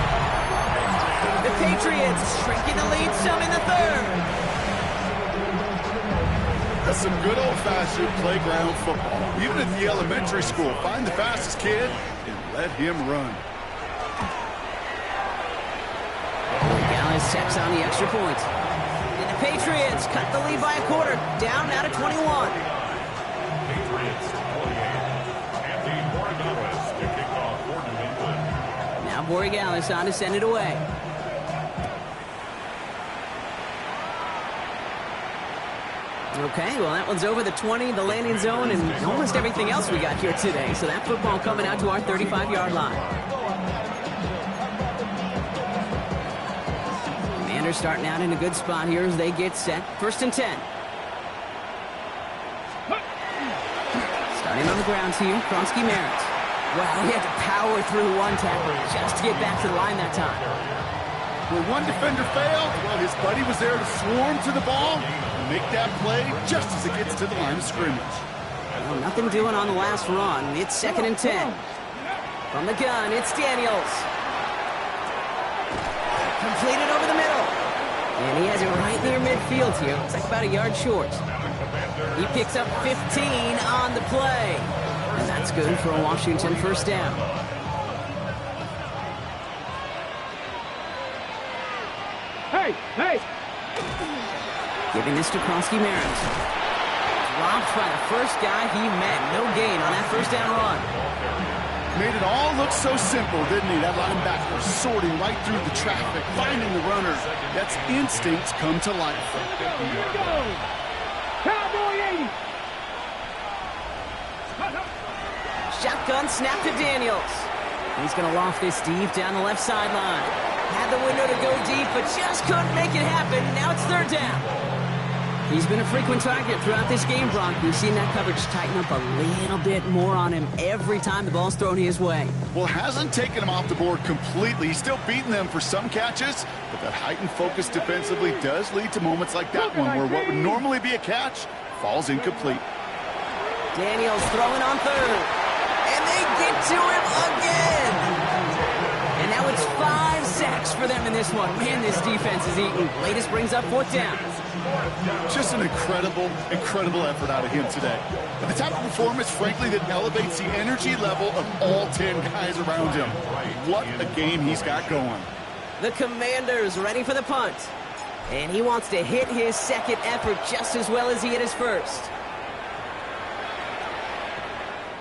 Speaker 1: The Patriots shrinking the lead some in the 3rd.
Speaker 2: That's some good old-fashioned playground football. Even at the elementary school, find the fastest kid and let him run.
Speaker 1: Dallas checks on the extra point. And the Patriots cut the lead by a quarter, down now to 21.
Speaker 4: Patriots 28. Andy Borregales to kick off for New England.
Speaker 1: Now Borregales on to send it away. Okay, well, that one's over the 20, the landing zone, and almost everything else we got here today. So that football coming out to our 35-yard line. Commanders starting out in a good spot here as they get set. 1st and 10. Starting on the ground here, Kronsky Merritt. Wow, he had to power through one tackle just to get back to the line that time.
Speaker 2: When one defender failed, well, his buddy was there to swarm to the ball and make that play just as it gets to the line of scrimmage.
Speaker 1: Well, nothing doing on the last run. It's 2nd and 10. From the gun, it's Daniels. Completed over the middle. And he has it right near midfield here. It's like about a yard short. He picks up 15 on the play. And that's good for a Washington 1st down.
Speaker 3: Hey!
Speaker 1: Giving this to Kronsky Merritt. Dropped by the first guy he met. No gain on that 1st down run.
Speaker 2: Made it all look so simple, didn't he? That linebacker sorting right through the traffic, finding the runner. That's instincts come to life.
Speaker 3: Here we go! Cowboy 80!
Speaker 1: Shotgun snap to Daniels. He's going to loft this deep down the left sideline. Had the window to go deep, but just couldn't make it happen. Now it's third down. He's been a frequent target throughout this game, Bronk. We've seen that coverage tighten up a little bit more on him every time the ball's thrown his way.
Speaker 2: Well, hasn't taken him off the board completely. He's still beating them for some catches, but that heightened focus defensively does lead to moments like that one where what would normally be a catch falls incomplete.
Speaker 1: Daniels throwing on third. And they get to him again. And now it's 5 sacks for them in this one. Man, this defense is eating. Latest brings up fourth down.
Speaker 2: Just an incredible effort out of him today. And the type of performance, frankly, that elevates the energy level of all 10 guys around him. What a game he's got going.
Speaker 1: The Commanders ready for the punt. And he wants to hit his second effort just as well as he hit his first.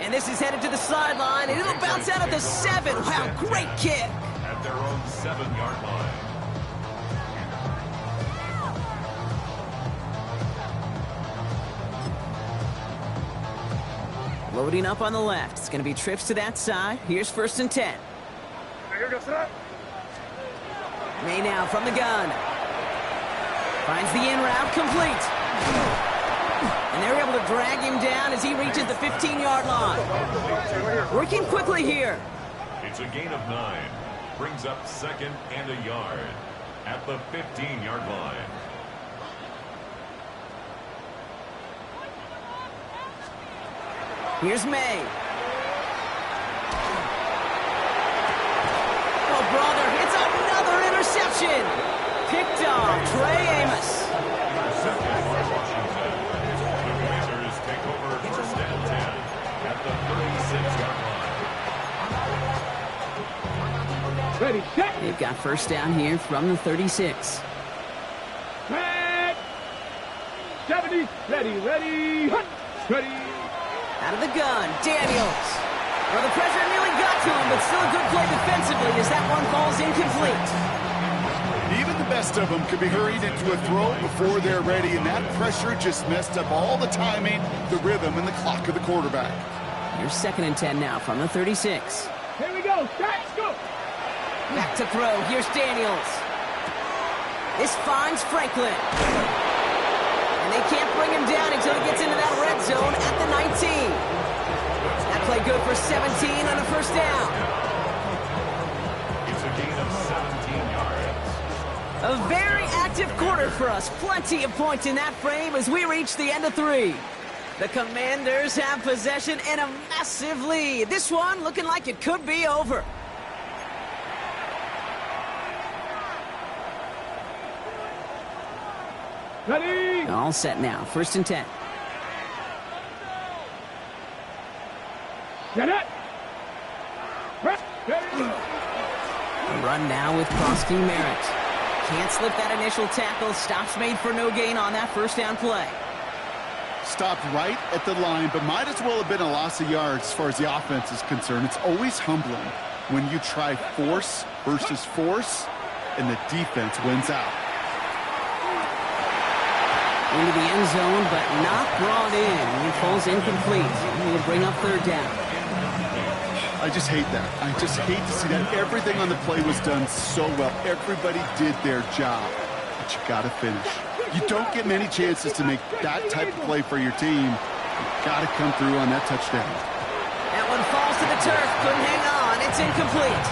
Speaker 1: And this is headed to the sideline, and it'll bounce out at the 7. Wow, great kick.
Speaker 4: At their own 7-yard line.
Speaker 1: Loading up on the left. It's going to be trips to that side. Here's first and 10. May now from the gun. Finds the in route complete. And they're able to drag him down as he reaches the 15-yard line. Working quickly here.
Speaker 4: It's a gain of 9. Brings up second and a yard at the 15-yard line.
Speaker 1: Here's May. Oh, brother, it's another interception. Picked off Trey Amos.
Speaker 4: Intercepted by Washington. The Commanders take over first and 10 at the 36-yard line.
Speaker 5: Ready, set.
Speaker 1: They've got first down here from the 36.
Speaker 5: Set. 70. Ready. Hunt. Ready.
Speaker 1: Out of the gun, Daniels. Well, the pressure nearly got to him, but still a good play defensively as that one falls incomplete.
Speaker 2: Even the best of them could be hurried into a throw before they're ready, and that pressure just messed up all the timing, the rhythm, and the clock of the quarterback.
Speaker 1: Here's second and 10 now from the 36.
Speaker 5: Here we go. Let's go.
Speaker 1: Back to throw. Here's Daniels. This finds Franklin. And they can't bring him down until he gets into that red zone at the 19. That play good for 17 on a first down.
Speaker 4: It's a gain of 17 yards.
Speaker 1: A very active quarter for us. Plenty of points in that frame as we reach the end of 3. The Commanders have possession and a massive lead. This one looking like it could be over.
Speaker 5: Ready.
Speaker 1: All set now. First and 10.
Speaker 5: Get it. Ready.
Speaker 1: A run now with Prosky Merritt. Can't slip that initial tackle. Stops made for no gain on that first down play.
Speaker 2: Stopped right at the line, but might as well have been a loss of yards as far as the offense is concerned. It's always humbling when you try force versus force, and the defense wins out.
Speaker 1: Into the end zone, but not brought in. He falls incomplete. He will bring up third down.
Speaker 2: I just hate that. I just hate to see that. Everything on the play was done so well. Everybody did their job, but you got to finish. You don't get many chances to make that type of play for your team. You got to come through on that touchdown.
Speaker 1: That one falls to the turf. Couldn't hang on. It's incomplete.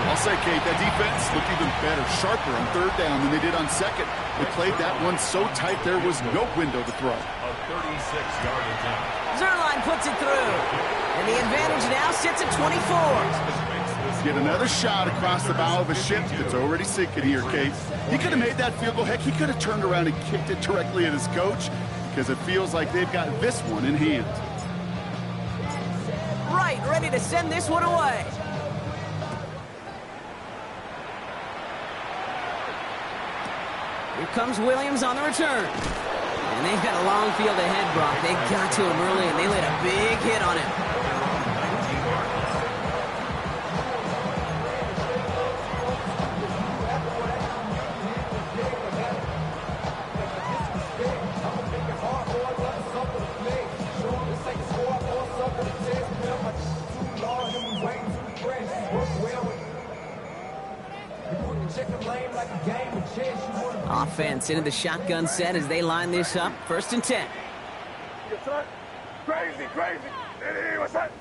Speaker 2: I'll say, Kate, that defense looked even better, sharper on third down than they did on second. They played that one so tight there was no window to throw.
Speaker 4: A 36-yard attempt.
Speaker 1: Zerline puts it through. And the advantage now sits at 24.
Speaker 2: Get another shot across the bow of a ship that's already sinking here, Kate. He could have made that field goal. Heck, he could have turned around and kicked it directly at his coach because it feels like they've got this one in hand.
Speaker 1: Right, ready to send this one away. Here comes Williams on the return. And they've got a long field ahead, Brock. They got to him early, and they laid a big hit on him. Offense into the shotgun set as they line this up. 1st and 10.
Speaker 3: Crazy, crazy. Hey, what's that?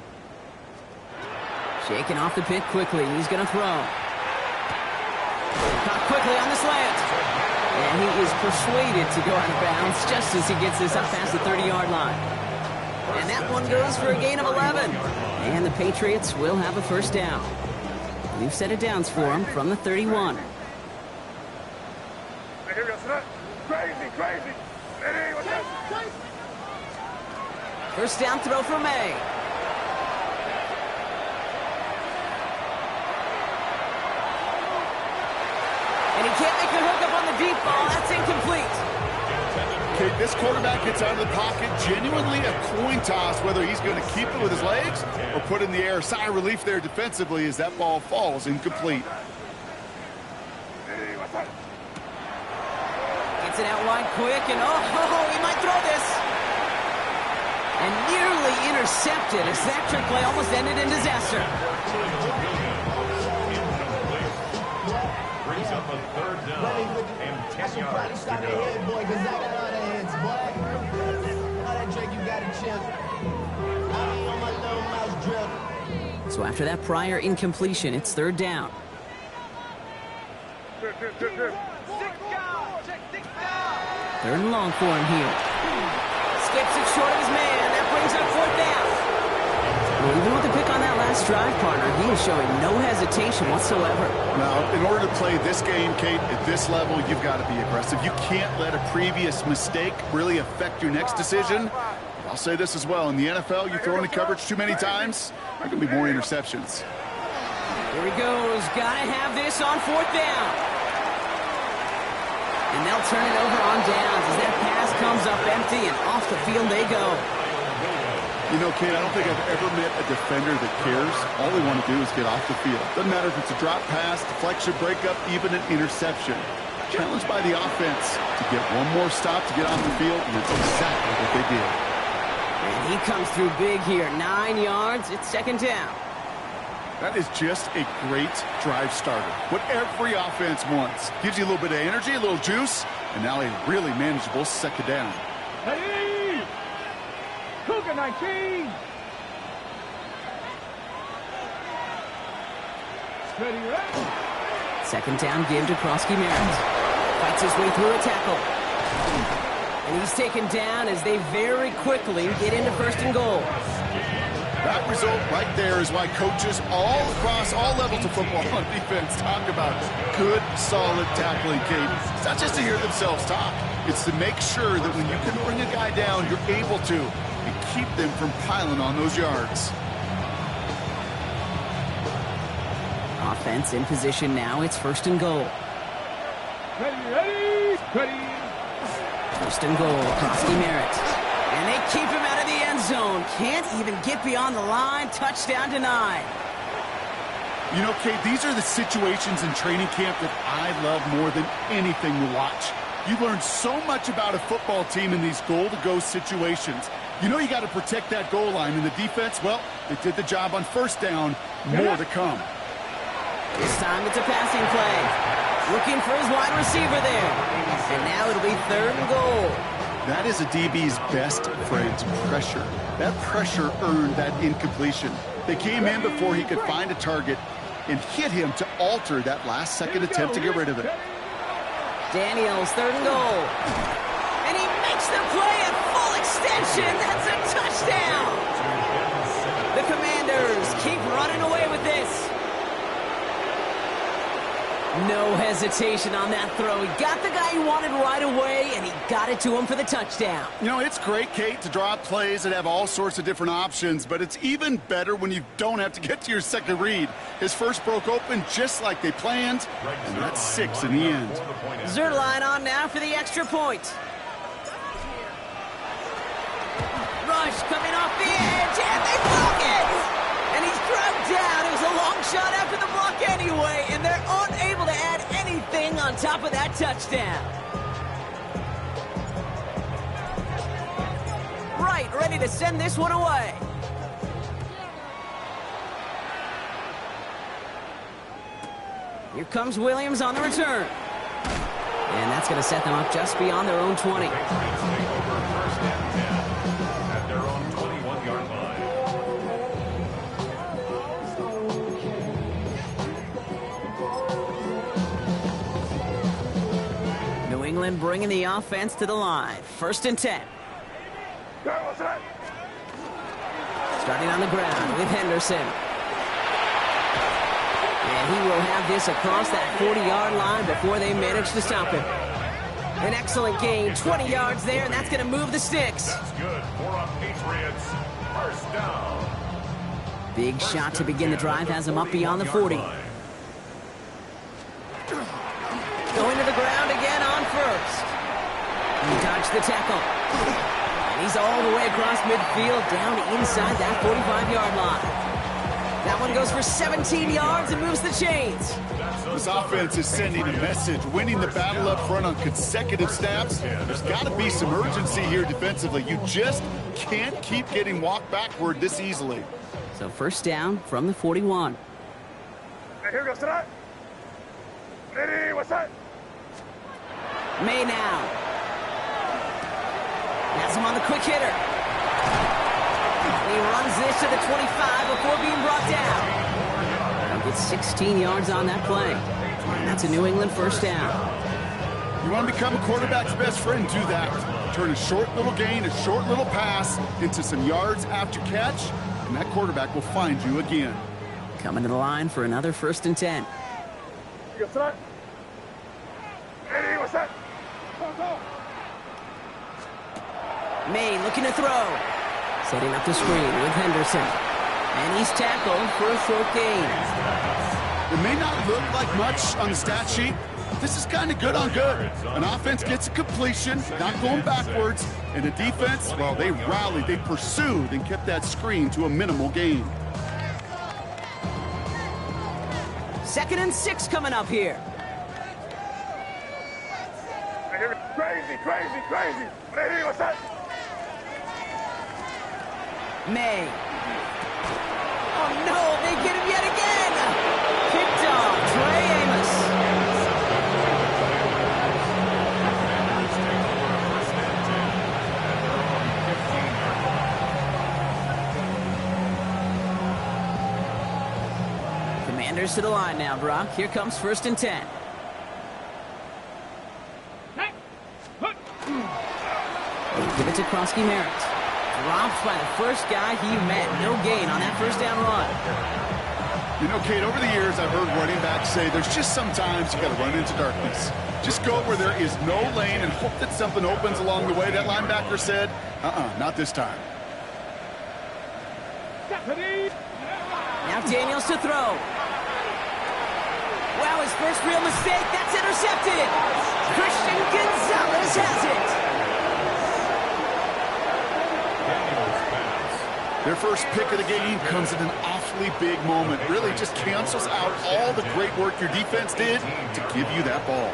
Speaker 1: Shaking off the pick quickly. He's going to throw. Caught quickly on the slant. And he is persuaded to go out of bounds just as he gets this up past the 30-yard line. And that one goes for a gain of 11. And the Patriots will have a 1st down. New set of downs for him from the 31.
Speaker 3: Hey, here we go. Crazy, crazy. Hey, what's that?
Speaker 1: 1st down throw for May. And he can't make the hookup on the deep ball. That's incomplete.
Speaker 2: Okay, this quarterback gets out of the pocket. Genuinely a coin toss whether he's going to keep it with his legs or put it in the air. Sigh of relief there defensively as that ball falls incomplete.
Speaker 1: Gets it out wide quick, and he might throw this. And nearly intercepted as that trick play almost ended in disaster.
Speaker 4: Brings up a 3rd down and 10 yards to go.
Speaker 1: So after that prior incompletion, it's 3rd down. Third and long for him here. Skips it short of his man. That brings up 4th down. Well, even with the pick on that last drive, partner, he is showing no hesitation whatsoever.
Speaker 2: Now, in order to play this game, Kate, at this level, you've got to be aggressive. You can't let a previous mistake really affect your next decision. I'll say this as well. In the NFL, you throw into coverage too many times, there are going to be more interceptions.
Speaker 1: Here he goes. Got to have this on 4th down. And they'll turn it over on downs as that pass comes up empty and off the field they go.
Speaker 2: You know, Kate, I don't think I've ever met a defender that cares. All they want to do is get off the field. Doesn't matter if it's a drop pass, deflection, breakup, even an interception. Challenged by the offense to get one more stop to get off the field, and that's exactly what they did.
Speaker 1: And he comes through big here. 9 yards. It's 2nd down.
Speaker 2: That is just a great drive starter. What every offense wants. Gives you a little bit of energy, a little juice, and now a really manageable 2nd down.
Speaker 5: Ready? Cougar 19. Steady, ready.
Speaker 1: 2nd down give to Krosky Merritt. Fights his way through a tackle. And he's taken down as they very quickly get into 1st and goal.
Speaker 2: That result right there is why coaches all across all levels of football and defense talk about good, solid tackling, Kate. It's not just to hear themselves talk. It's to make sure that when you can bring a guy down, you're able to and keep them from piling on those yards.
Speaker 1: Offense in position now. It's 1st and goal.
Speaker 5: Ready?
Speaker 1: 1st and goal. Krosky Merritt. And they keep him out of the end zone. Can't even get beyond the line. Touchdown denied.
Speaker 2: You know, Kate, these are the situations in training camp that I love more than anything to watch. You learn so much about a football team in these goal-to-go situations. You know you got to protect that goal line. And the defense, well, they did the job on 1st down. More to come.
Speaker 1: This time it's a passing play. Looking for his wide receiver there. And now it'll be 3rd and goal.
Speaker 2: That is a DB's best friend, pressure. That pressure earned that incompletion. They came in before he could find a target and hit him to alter that last-second attempt to get rid of it.
Speaker 1: Daniels, 3rd and goal. And he makes the play at full extension. That's a touchdown. The Commanders keep running away with this. No hesitation on that throw. He got the guy he wanted right away, and he got it to him for the touchdown.
Speaker 2: You know, it's great, Kate, to draw up plays that have all sorts of different options, but it's even better when you don't have to get to your second read. His first broke open just like they planned, and that's 6 in the end.
Speaker 1: Zerline on now for the extra point. Rush coming off the edge, and they block it! And he's dragged down. It was a long shot after the block anyway, and they're unable to add anything on top of that touchdown. Right, ready to send this one away. Here comes Williams on the return. And that's going to set them up just beyond their own 20.
Speaker 4: Patriots take over first and 10 at their own 21-yard line.
Speaker 1: New England bringing the offense to the line. First and 10. Starting on the ground with Henderson. And he will have this across that 40-yard line before they manage to stop him. An excellent gain, 20 yards there, and that's going to move the sticks.
Speaker 4: That's good for a Patriots first down.
Speaker 1: Big shot to begin the drive has him up beyond the 40. Going to the ground again on first. He dodged the tackle. And he's all the way across midfield down inside that 45-yard line. That one goes for 17 yards and moves the chains.
Speaker 2: This offense is sending a message, winning the battle up front on consecutive snaps. There's got to be some urgency here defensively. You just can't keep getting walked backward this easily.
Speaker 1: So first down from the 41.
Speaker 3: Hey, here goes tonight. Ready, what's that?
Speaker 1: May now. Has him on the quick hitter. He runs this to the 25 before being brought down. He gets 16 yards on that play. And that's a New England first down.
Speaker 2: You want to become a quarterback's best friend, do that. Turn a short little gain, a short little pass into some yards after catch, and that quarterback will find you again.
Speaker 1: Coming to the line for another first and 10.
Speaker 3: You go tonight. Ready, what's that?
Speaker 1: May looking to throw. Setting up the screen with Henderson. And he's tackled for a short gain.
Speaker 2: It may not look like much on the stat sheet. This is kind of good on good. An offense gets a completion, not going backwards. And the defense, well, they rallied, they pursued, and kept that screen to a minimal gain.
Speaker 1: 2nd and 6 coming up here.
Speaker 3: Crazy, crazy, crazy. Ready, what's that?
Speaker 1: May. Oh no, they get him yet again! Picked off Trey Amos. Commanders to the line now, Brock. Here comes 1st and 10. They give it to Krosky Merritt. Dropped by the first guy he met. No gain on that first down run.
Speaker 2: You know, Kate, over the years, I've heard running backs say there's just sometimes you got to run into darkness. Just go where there is no lane and hope that something opens along the way. That linebacker said, not this time.
Speaker 1: Now Daniels to throw. Wow, his first real mistake. That's intercepted. Christian Gonzalez has it.
Speaker 2: Their first pick of the game comes at an awfully big moment. Really just cancels out all the great work your defense did to give you that ball.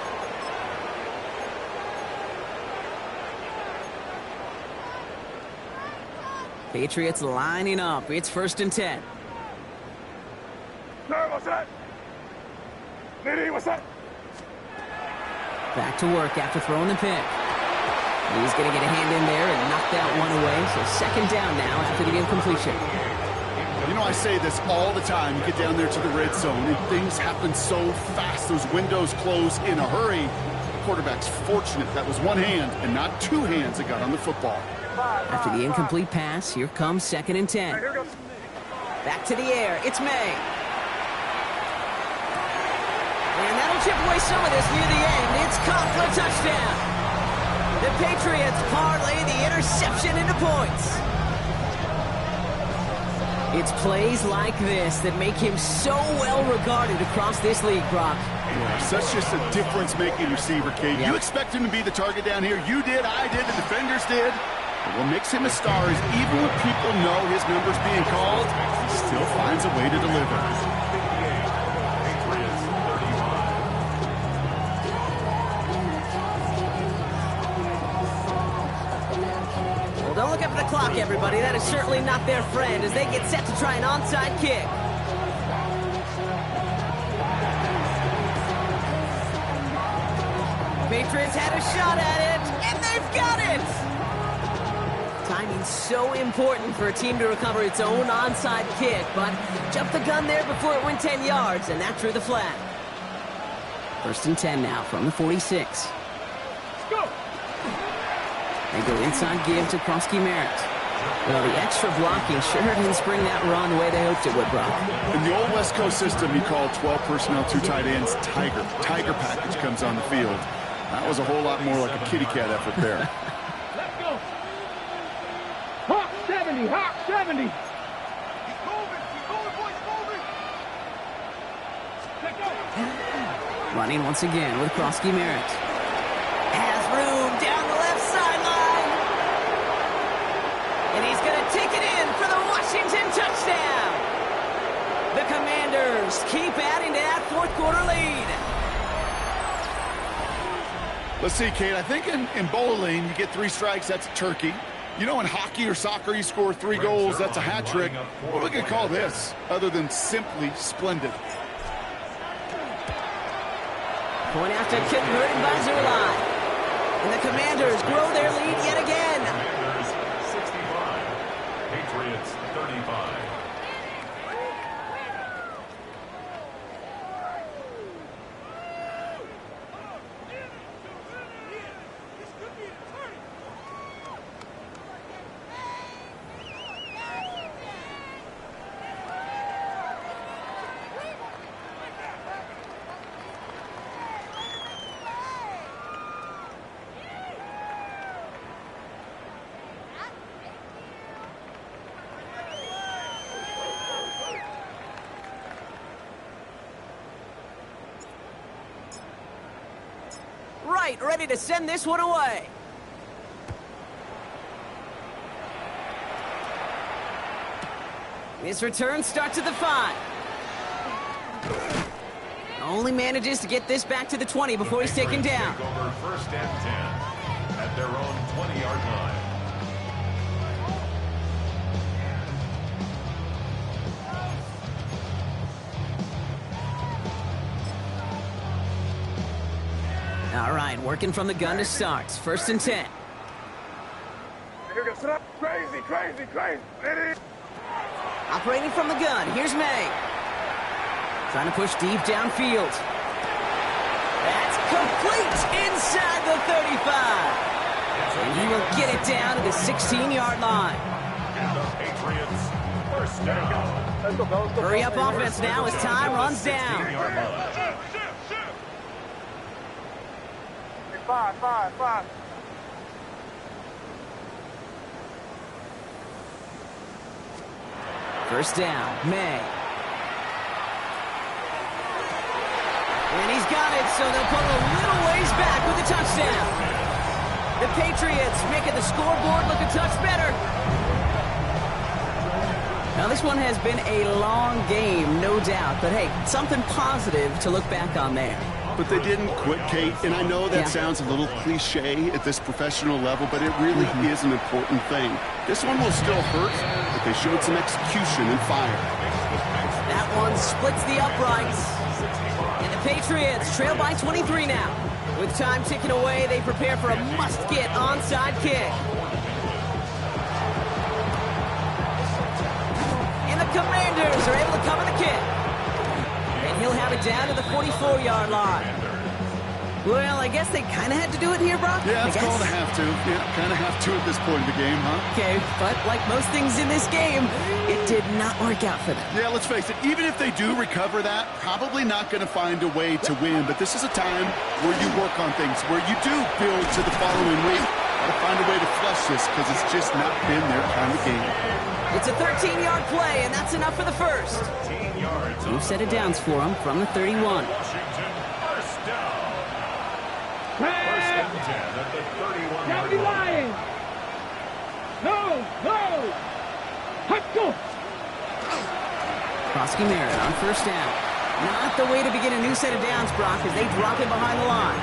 Speaker 1: Patriots lining up. It's 1st and 10.
Speaker 3: What's that? Ready, what's that?
Speaker 1: Back to work after throwing the pick. He's going to get a hand in there and knock that one away. So 2nd down now after the incompletion.
Speaker 2: You know, I say this all the time. You get down there to the red zone, and things happen so fast. Those windows close in a hurry. The quarterback's fortunate that was one hand and not two hands that got on the football.
Speaker 1: After the incomplete pass, here comes 2nd and 10. Back to the air. It's May. And that'll chip away some of this near the end. It's caught for a touchdown. The Patriots parlay the interception into points. It's plays like this that make him so well regarded across this league, Brock.
Speaker 2: Yeah, such just a difference-making receiver, Kate.
Speaker 1: Yep.
Speaker 2: You expect him to be the target down here. You did, I did, the defenders did. But what makes him a star is even when people know his number's being called, he still finds a way to deliver.
Speaker 1: Don't look up at the clock, everybody. That is certainly not their friend as they get set to try an onside kick. Patriots had a shot at it, and they've got it! Timing's so important for a team to recover its own onside kick, but jumped the gun there before it went 10 yards, and that drew the flag. 1st and 10 now from the 46.
Speaker 5: Let's go.
Speaker 1: They go inside give to Krosky-Merritt. Well, the extra blocking sure didn't spring that run the way they hoped it would, Brock.
Speaker 2: In the old West Coast system, you call 12 personnel, 2 tight ends, Tiger. Tiger package comes on the field. That was a whole lot more like a kitty cat effort there.
Speaker 5: Let's go. Hawk 70, Hawk 70. Keep moving, boys, moving. Let's go.
Speaker 1: Running once again with Krosky-Merritt. Has room down the left sideline. And he's going to take it in for the Washington touchdown. The Commanders keep adding to that fourth quarter lead.
Speaker 2: Let's see, Kate. I think in bowling, you get 3 strikes, that's a turkey. You know, in hockey or soccer, you score 3 goals, that's a hat trick. What we could call this, other than simply splendid?
Speaker 1: Point after converted by Zerline. And the Commanders grow their lead yet again.
Speaker 4: Commanders 65, Patriots 35.
Speaker 1: Right, ready to send this one away. His return starts at the 5. Only manages to get this back to the 20 before he's taken down.
Speaker 4: Take over 1st and 10 at their own 20-yard line.
Speaker 1: All right, working from the gun to start. 1st and 10.
Speaker 3: Here we go. Sit up. Crazy, crazy, crazy.
Speaker 1: Operating from the gun, here's May. Trying to push deep downfield. That's complete inside the 35. And he will get it down to the 16-yard line.
Speaker 4: And the Patriots 1st down.
Speaker 3: Let's go, fellas.
Speaker 1: Hurry up offense now as time runs down.
Speaker 4: 16-yard line.
Speaker 3: 5.
Speaker 1: 1st down, May. And he's got it, so they'll put a little ways back with the touchdown. The Patriots making the scoreboard look a touch better. Now, this one has been a long game, no doubt. But, hey, something positive to look back on there.
Speaker 2: But they didn't quit, Kate, and I know that sounds a little cliche at this professional level, but it really is an important thing. This one will still hurt, but they showed some execution and fire.
Speaker 1: That one splits the uprights. And the Patriots trail by 23 now. With time ticking away, they prepare for a must-get onside kick. And the Commanders are able to cover the kick. And he'll have it down to the 44-yard line. Well, I guess they kind of had to do it here, Brock?
Speaker 2: Yeah, it's called a have to. Yeah, kind of have to at this point in the game, huh?
Speaker 1: Okay, but like most things in this game, it did not work out for them.
Speaker 2: Yeah, let's face it, even if they do recover that, probably not going to find a way to win. But this is a time where you work on things, where you do build to the following week. Got to find a way to flush this because it's just not been their kind of game.
Speaker 1: It's a 13-yard play, and that's enough for the first.
Speaker 4: 15 yards.
Speaker 1: 2 set of downs for him from the 31.
Speaker 4: Washington 1st down. 1st and 10 at the 31-yard
Speaker 5: County
Speaker 4: line.
Speaker 5: Lions. No. Let's go.
Speaker 1: Krosky-Merritt on 1st down. Not the way to begin a new set of downs, Brock, as they drop it behind the line.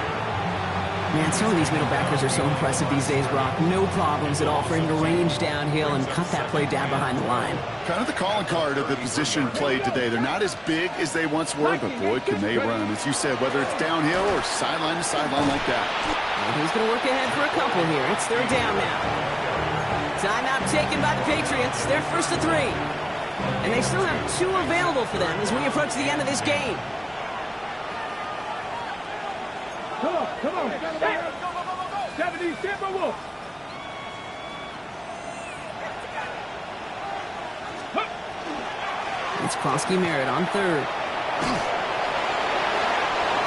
Speaker 1: Man, some of these middle backers are so impressive these days, Brock. No problems at all for him to range downhill and cut that play down behind the line.
Speaker 2: Kind of the calling card of the position played today. They're not as big as they once were, but boy, can they run. As you said, whether it's downhill or sideline to sideline like that.
Speaker 1: And he's going to work ahead for a couple here. It's third down now. Timeout taken by the Patriots. They're first to 3. And they still have 2 available for them as we approach the end of this game.
Speaker 5: Come on, come on. 70, Simba Wolf.
Speaker 1: It's Klosky Merritt on third.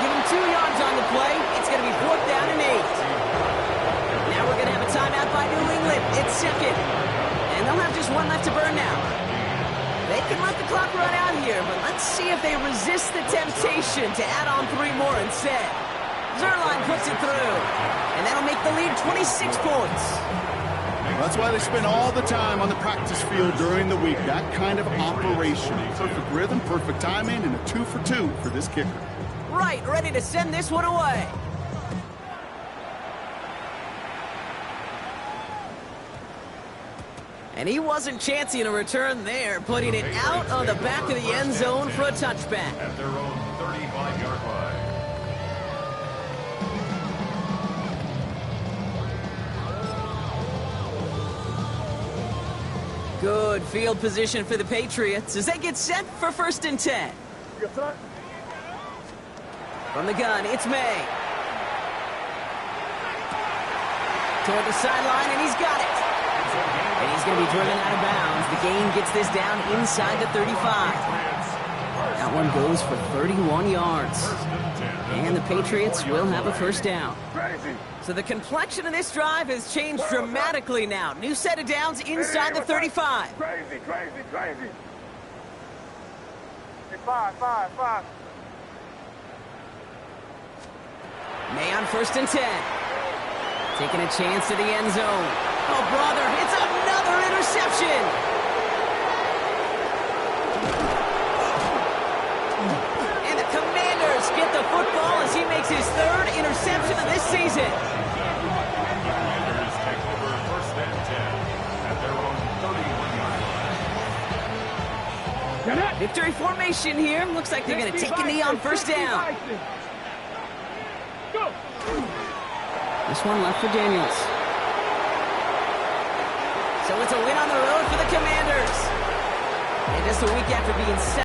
Speaker 1: Give him 2 yards on the play. It's going to be 4th down and 8. Now we're going to have a timeout by New England. It's second. And they'll have just 1 left to burn now. They can let the clock run out here, but let's see if they resist the temptation to add on 3 more instead. Zerline puts it through, and that'll make the lead 26 points.
Speaker 2: That's why they spend all the time on the practice field during the week. That kind of operation. Perfect rhythm, perfect timing, and a 2 for 2 for this kicker.
Speaker 1: Right, ready to send this one away. And he wasn't chancing a return there, putting it out on the back of the end zone for a touchback.
Speaker 4: At their own 35-yard line.
Speaker 1: Good field position for the Patriots as they get set for 1st and 10. From the gun, it's May. Toward the sideline, and he's got it. And he's going to be driven out of bounds. The gain gets this down inside the 35. That one goes for 31 yards. And the Patriots will have a 1st down. So the complexion of this drive has changed dramatically now. New set of downs inside the 35.
Speaker 3: Crazy. Hey, 5.
Speaker 1: May on 1st and 10. Taking a chance to the end zone. Oh, brother, it's another interception. And the Commanders get the football as he makes his 3rd interception of this season.
Speaker 4: Commanders take over 1st and 10 at their own 31-yard line.
Speaker 1: Victory formation here. Looks like they're going to take a knee on 1st down.
Speaker 5: Go.
Speaker 1: This one left for Daniels. So it's a win on the road for the Commanders. And just a week after being set